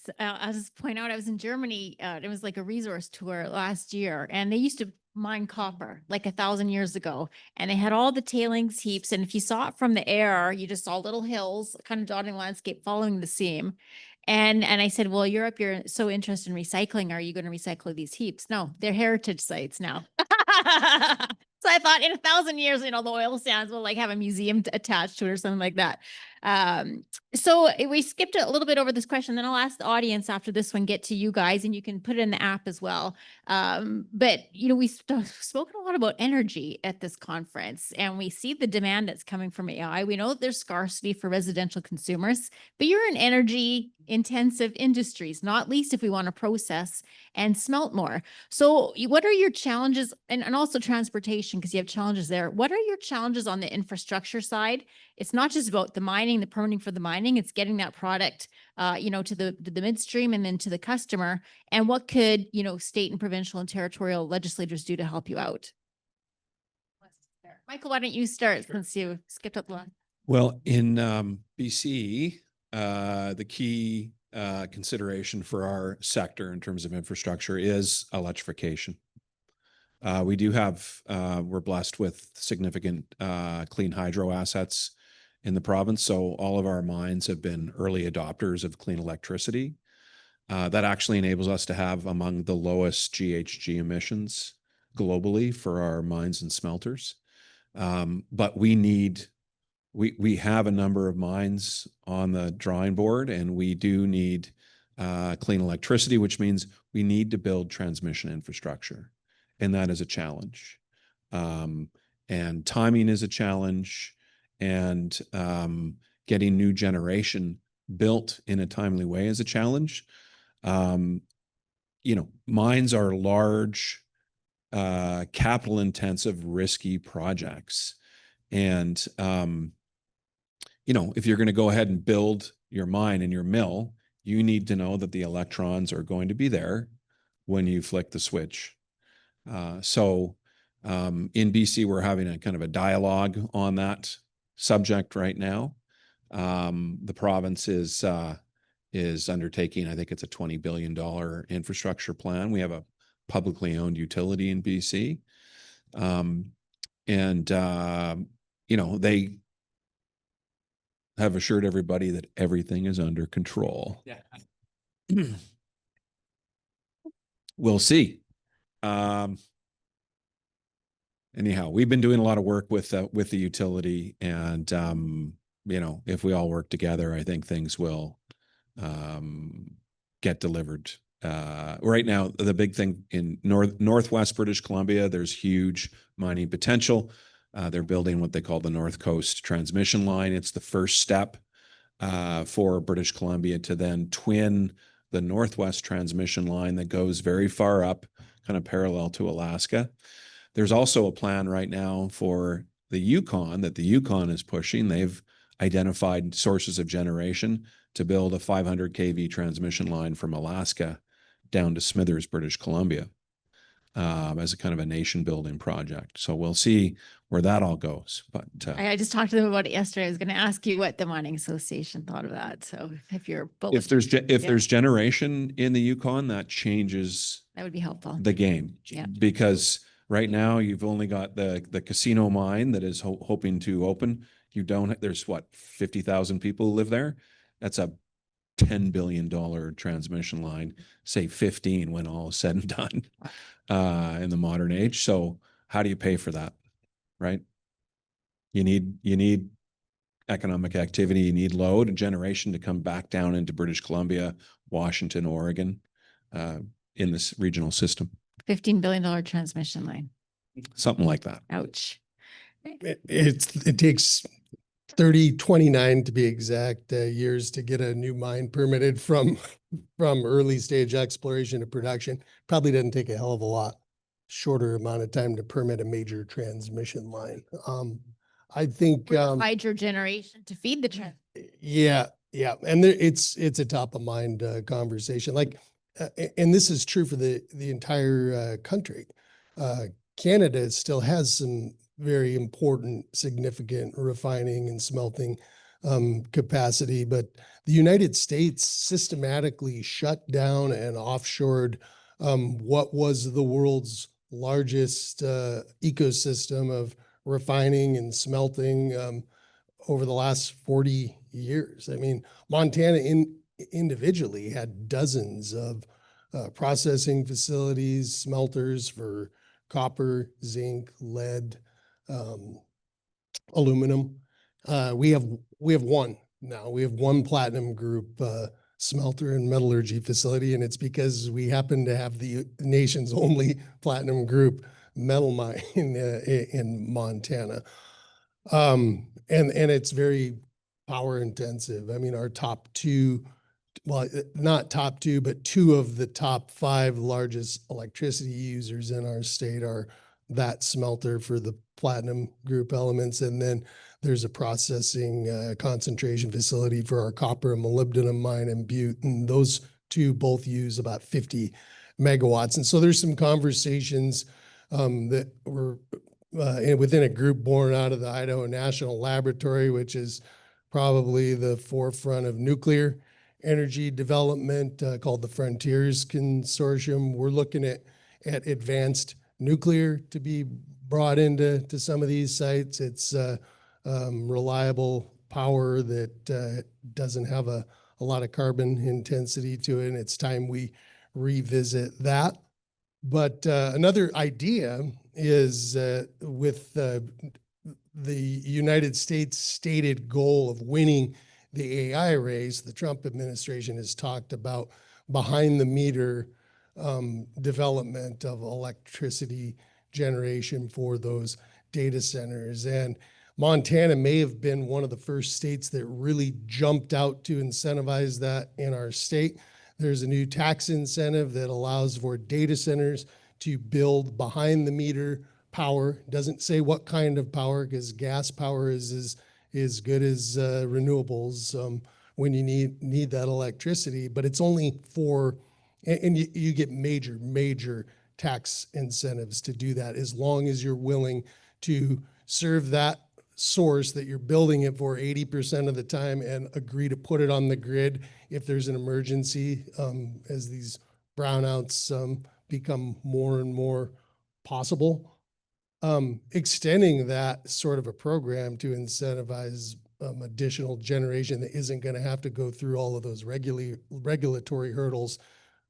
So, I'll just point out, I was in Germany. It was like a resource tour last year, and they used to mine copper like 1,000 years ago, and they had all the tailings heaps. And if you saw it from the air, you just saw little hills, kind of dotting landscape following the seam. And I said, well, Europe, you're so interested in recycling. Are you going to recycle these heaps? No, they're heritage sites now. So I thought in 1,000 years, the oil sands will like have a museum attached to it or something like that. So we skipped a little bit over this question. Then I'll ask the audience after this one, get to you guys, and you can put it in the app as well. But we've spoken a lot about energy at this conference, and we see the demand that's coming from AI. We know that there's scarcity for residential consumers, but you're in energy intensive industries, not least if we want to process and smelt more. So what are your challenges, and also transportation, because you have challenges there. What are your challenges on the infrastructure side? It's not just about the mining, the permitting for the mining, it's getting that product, to the midstream and then to the customer. And what could, state and provincial and territorial legislators do to help you out? Michael, why don't you start since you skipped up the line? Well, in BC, the key consideration for our sector in terms of infrastructure is electrification. We do have, we're blessed with significant clean hydro assets in the province. So all of our mines have been early adopters of clean electricity. That actually enables us to have among the lowest GHG emissions globally for our mines and smelters. But we have a number of mines on the drawing board, and we do need clean electricity, which means we need to build transmission infrastructure. And that is a challenge. And timing is a challenge, and getting new generation built in a timely way is a challenge. Mines are large, capital intensive, risky projects. And, if you're going to go ahead and build your mine and your mill, you need to know that the electrons are going to be there when you flick the switch. So in BC, we're having a kind of a dialogue on that subject right now. The province is undertaking, I think it's a $20 billion infrastructure plan. We have a publicly owned utility in BC. They have assured everybody that everything is under control. Yeah. We'll see. Anyhow, we've been doing a lot of work with the utility, and if we all work together, I think things will get delivered. Right now, the big thing in northwest British Columbia, there's huge mining potential. They're building what they call the North Coast Transmission Line. It's the first step for British Columbia to then twin the Northwest Transmission Line that goes very far up, kind of parallel to Alaska. There's also a plan right now for the Yukon that the Yukon is pushing. They've identified sources of generation to build a 500 kV transmission line from Alaska down to Smithers, British Columbia, as a kind of a nation building project. So we'll see where that all goes. But I just talked to them about it yesterday. I was going to ask you what the Mining Association thought of that. So if you're bullish, if there's generation in the Yukon, that changes, that would be helpful. The game. Yeah. Because right now you've only got the casino mine that is hoping to open. There's 50,000 people who live there. That's a $10 billion transmission line, say 15 when all is said and done, in the modern age. So how do you pay for that? Right? You need economic activity, you need load and generation to come back down into British Columbia, Washington, Oregon, in this regional system. $15 billion transmission line. Something like that. Ouch. It takes 29 to be exact, years to get a new mine permitted from early stage exploration to production. Probably doesn't take a hell of a lot shorter amount of time to permit a major transmission line. I think hydro generation to feed the trend. Yeah. And it's a top of mind conversation. And this is true for the entire country. Canada still has some very important, significant refining and smelting capacity, but the United States systematically shut down and offshored what was the world's largest ecosystem of refining and smelting over the last 40 years. I mean, Montana individually had dozens of processing facilities, smelters for copper, zinc, lead, aluminum. We have one now. We have one platinum group smelter and metallurgy facility, and it's because we happen to have the nation's only platinum group metal mine in Montana. And it's very power intensive. I mean, our top two, well, not top two, but two of the top 5 largest electricity users in our state are that smelter for the platinum group elements. And then there's a processing concentration facility for our copper and molybdenum mine in Butte. And those two both use about 50 megawatts. And so there's some conversations that were within a group born out of the Idaho National Laboratory, which is probably the forefront of nuclear energy development, called the Frontiers Consortium. We're looking at advanced nuclear to be brought into some of these sites. It's reliable power that doesn't have a lot of carbon intensity to it, and it's time we revisit that. But another idea is with the United States stated goal of winning the AI race, the Trump administration has talked about behind the meter development of electricity generation for those data centers. And Montana may have been one of the first states that really jumped out to incentivize that in our state. There's a new tax incentive that allows for data centers to build behind the meter power. Doesn't say what kind of power, because gas power is as good as renewables when you need that electricity. But it's only for, and you get major tax incentives to do that, as long as you're willing to serve that source that you're building it for 80% of the time and agree to put it on the grid if there's an emergency, as these brownouts become more and more possible. Extending that sort of a program to incentivize additional generation that isn't going to have to go through all of those regulatory hurdles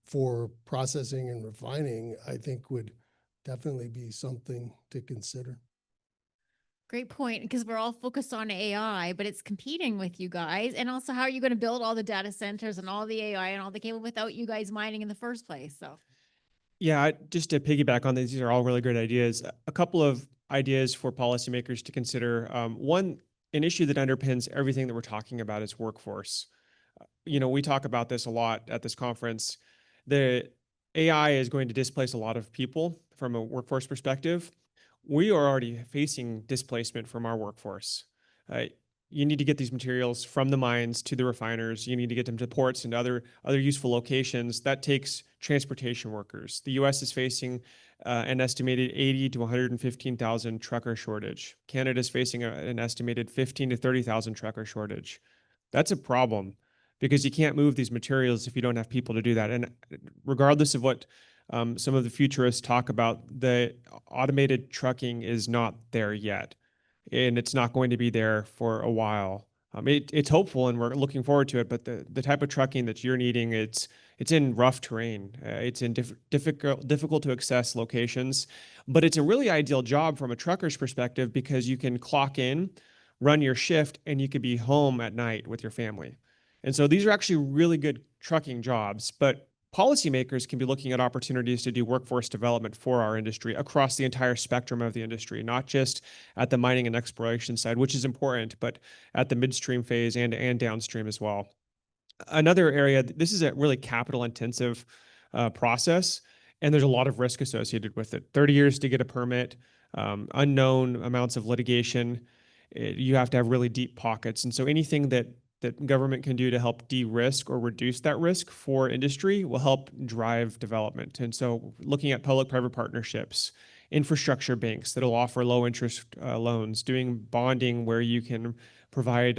for processing and refining, I think would definitely be something to consider. Great point, because we're all focused on AI, but it's competing with you guys. And also, how are you going to build all the data centers and all the AI and all the cable without you guys mining in the first place? So, Yeah, just to piggyback on these are all really great ideas. A couple of ideas for policymakers to consider. One, an issue that underpins everything that we're talking about is workforce. We talk about this a lot at this conference. The AI is going to displace a lot of people from a workforce perspective. We are already facing displacement from our workforce. You need to get these materials from the mines to the refiners. You need to get them to ports and other useful locations. That takes transportation workers. The U.S. is facing an estimated 80 to 115,000 trucker shortage. Canada is facing an estimated 15 to 30,000 trucker shortage. That's a problem, because you can't move these materials if you don't have people to do that. And regardless of what some of the futurists talk about, the automated trucking is not there yet, and it's not going to be there for a while. It's hopeful, and we're looking forward to it. But the type of trucking that you're needing, it's in rough terrain. It's in difficult to access locations. But it's a really ideal job from a trucker's perspective, because you can clock in, run your shift, and you could be home at night with your family. And so these are actually really good trucking jobs. But policymakers can be looking at opportunities to do workforce development for our industry across the entire spectrum of the industry, not just at the mining and exploration side, which is important, but at the midstream phase and downstream as well. Another area, this is a really capital intensive process, and there's a lot of risk associated with it. 30 years to get a permit, unknown amounts of litigation. You have to have really deep pockets. And so anything that government can do to help de-risk or reduce that risk for industry will help drive development. And so looking at public-private partnerships, infrastructure banks that'll offer low interest loans, doing bonding where you can provide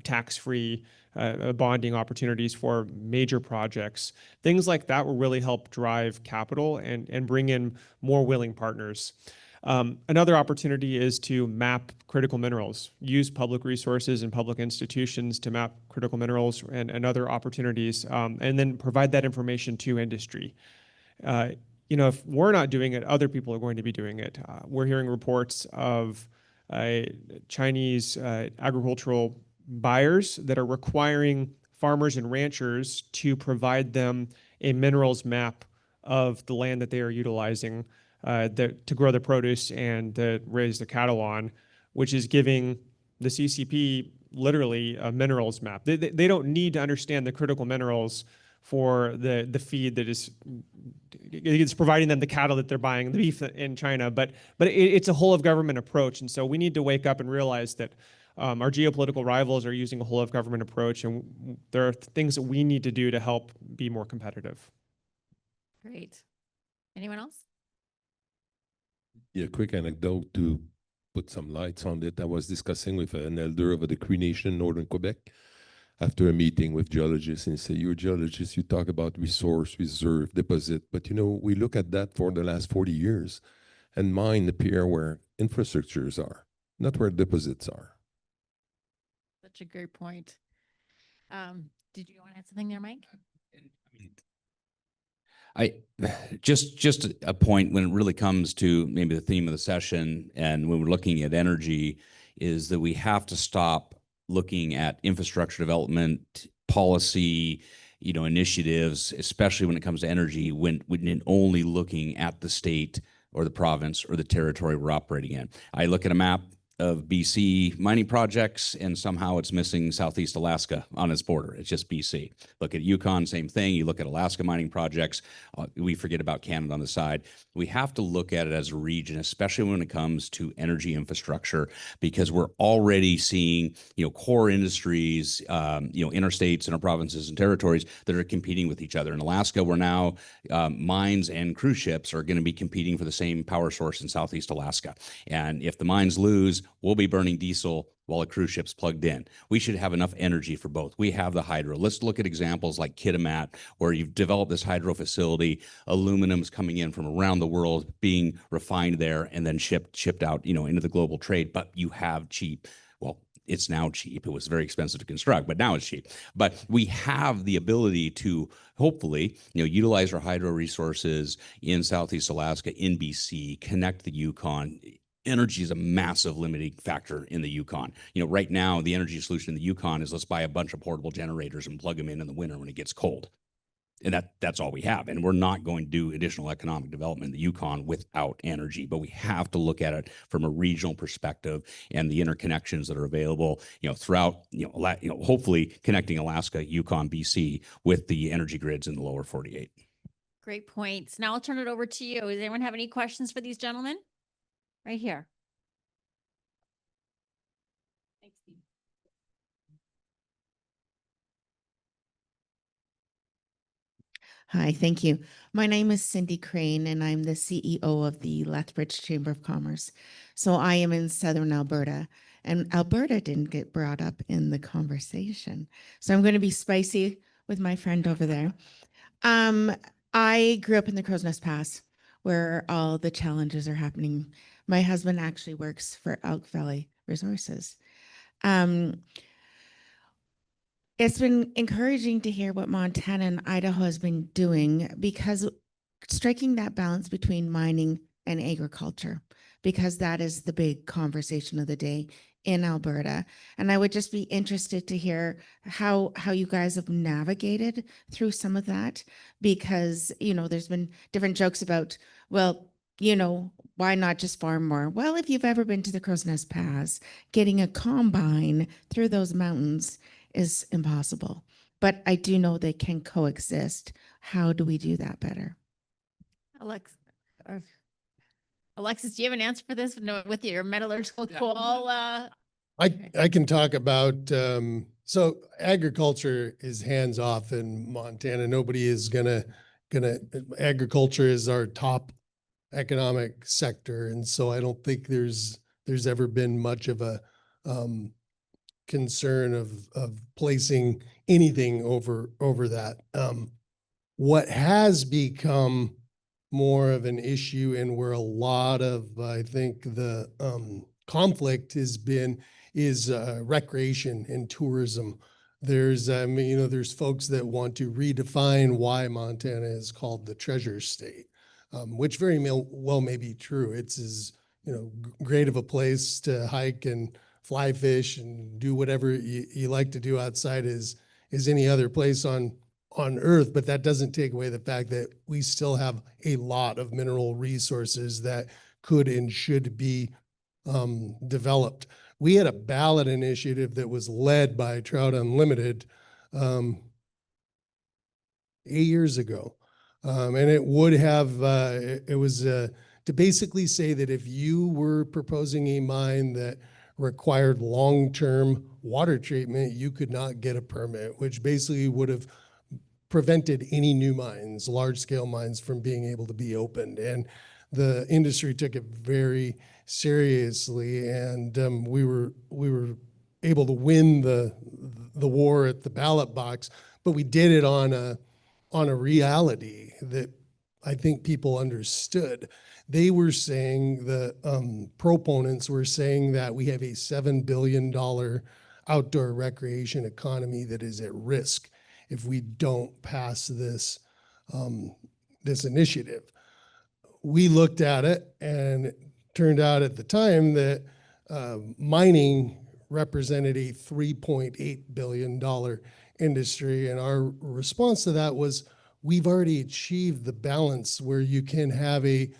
tax-free bonding opportunities for major projects. Things like that will really help drive capital and bring in more willing partners. Another opportunity is to map critical minerals, use public resources and public institutions to map critical minerals and other opportunities, and then provide that information to industry. If we're not doing it, other people are going to be doing it. We're hearing reports of Chinese agricultural buyers that are requiring farmers and ranchers to provide them a minerals map of the land that they are utilizing to grow the produce and to raise the cattle on, which is giving the CCP literally a minerals map. They don't need to understand the critical minerals for the feed that is it's providing them the cattle that they're buying, the beef in China, but it's a whole of government approach. And so we need to wake up and realize that our geopolitical rivals are using a whole of government approach, and there are things that we need to do to help be more competitive. Great. Anyone else? Yeah, quick anecdote to put some lights on it. I was discussing with an elder of the Cree Nation, Northern Quebec, after a meeting with geologists, and he said, "You're a geologist, you talk about resource, reserve, deposit, but we look at that for the last 40 years, and mine appear where infrastructures are, not where deposits are." Such a great point. Did you want to add something there, Mike? I just a point when it really comes to maybe the theme of the session, and when we're looking at energy, is that we have to stop looking at infrastructure development policy, initiatives, especially when it comes to energy, when only looking at the state or the province or the territory we're operating in. I look at a map of BC mining projects, and somehow it's missing Southeast Alaska on its border. It's just BC. Look at Yukon, same thing. You look at Alaska mining projects, we forget about Canada on the side. We have to look at it as a region, especially when it comes to energy infrastructure, because we're already seeing, core industries, interstates in our provinces and territories that are competing with each other. In Alaska, we're now mines and cruise ships are going to be competing for the same power source in Southeast Alaska. And if the mines lose, we'll be burning diesel while a cruise ship's plugged in. We should have enough energy for both. We have the hydro. Let's look at examples like Kitimat, where you've developed this hydro facility, aluminum's coming in from around the world, being refined there and then shipped out, into the global trade. But you have cheap, well, it's now cheap. It was very expensive to construct, but now it's cheap. But we have the ability to hopefully, utilize our hydro resources in Southeast Alaska, in BC, connect the Yukon. Energy is a massive limiting factor in the Yukon. Right now, the energy solution in the Yukon is let's buy a bunch of portable generators and plug them in the winter when it gets cold. And that's all we have. And we're not going to do additional economic development in the Yukon without energy. But we have to look at it from a regional perspective and the interconnections that are available, throughout, hopefully connecting Alaska, Yukon, BC with the energy grids in the lower 48. Great points. Now I'll turn it over to you. Does anyone have any questions for these gentlemen? Right here. Thanks, Steve. Hi, thank you. My name is Cindy Crane, and I'm the CEO of the Lethbridge Chamber of Commerce. So I am in Southern Alberta, and Alberta didn't get brought up in the conversation. So I'm going to be spicy with my friend over there. I grew up in the Crow's Nest Pass, where all the challenges are happening. My husband actually works for Elk Valley Resources. It's been encouraging to hear what Montana and Idaho has been doing, because striking that balance between mining and agriculture, because that is the big conversation of the day in Alberta. And I would just be interested to hear how you guys have navigated through some of that, because, there's been different jokes about, well, why not just farm more? Well, if you've ever been to the Crow's Nest Pass, getting a combine through those mountains is impossible. But I do know they can coexist. How do we do that better? Alexis, do you have an answer for this? No, with your metallurgical coal? I can talk about, so agriculture is hands off in Montana. Nobody is gonna, agriculture is our top economic sector. And so I don't think there's ever been much of a concern of placing anything over that. What has become more of an issue, and where a lot of, I think, the conflict has been is recreation and tourism. There's, there's folks that want to redefine why Montana is called the treasure state, which very well may be true. It's as, great of a place to hike and fly fish and do whatever you like to do outside as any other place on earth, but that doesn't take away the fact that we still have a lot of mineral resources that could and should be developed. We had a ballot initiative that was led by Trout Unlimited 8 years ago. And it would have, it was to basically say that if you were proposing a mine that required long-term water treatment, you could not get a permit, which basically would have prevented any new mines, large-scale mines, from being able to be opened. And the industry took it very seriously, and we were able to win the war at the ballot box, but we did it on a reality that I think people understood. They were saying, the proponents were saying, that we have a $7 billion outdoor recreation economy that is at risk if we don't pass this this initiative. We looked at it, and it turned out at the time that mining represented a $3.8 billion industry. And our response to that was, we've already achieved the balance where you can have a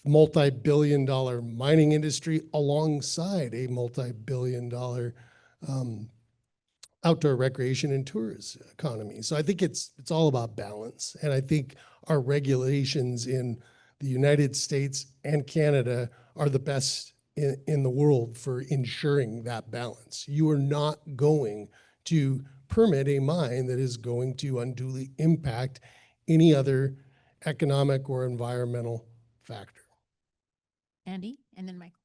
multi-billion-dollar mining industry alongside a multi-billion-dollar outdoor recreation and tourism economy. So I think it's all about balance. And I think our regulations in the United States and Canada are the best in the world for ensuring that balance. You are not going to permit a mine that is going to unduly impact any other economic or environmental factor. Andy, and then Michael.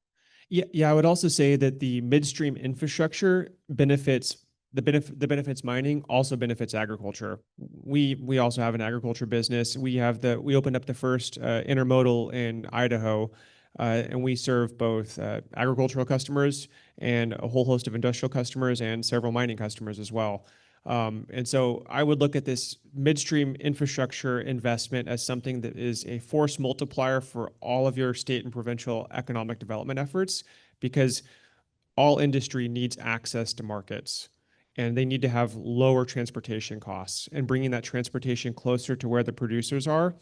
Yeah, I would also say that the midstream infrastructure benefits the benefits mining also benefits agriculture. We also have an agriculture business. We opened up the first intermodal in Idaho, and we serve both agricultural customers and a whole host of industrial customers and several mining customers as well. And so I would look at this midstream infrastructure investment as something that is a force multiplier for all of your state and provincial economic development efforts, because all industry needs access to markets, and they need to have lower transportation costs, and bringing that transportation closer to where the producers are,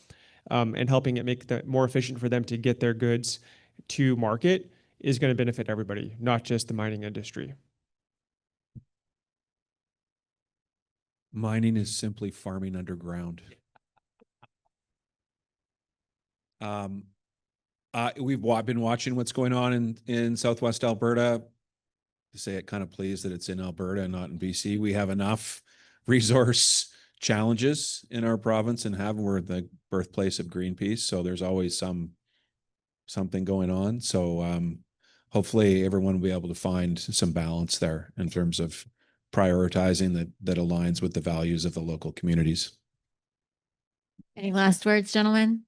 and helping it make that more efficient for them to get their goods to market is going to benefit everybody, not just the mining industry. Mining is simply farming underground. We've been watching what's going on in Southwest Alberta. To say it kind of pleased that it's in Alberta and not in BC. We have enough resource challenges in our province, and we're the birthplace of Greenpeace. So there's always something going on. So hopefully everyone will be able to find some balance there in terms of prioritizing that aligns with the values of the local communities. Any last words, gentlemen?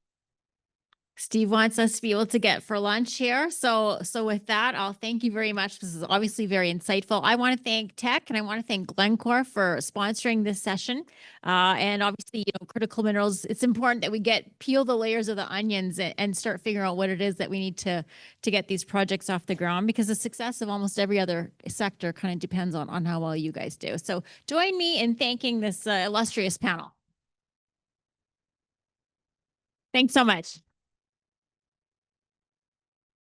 Steve wants us to be able to get for lunch here. So with that, I'll thank you very much. This is obviously very insightful. I want to thank Teck, and I want to thank Glencore for sponsoring this session. And obviously, critical minerals, it's important that we peel the layers of the onions and start figuring out what it is that we need to get these projects off the ground, because the success of almost every other sector kind of depends on how well you guys do. So join me in thanking this illustrious panel. Thanks so much.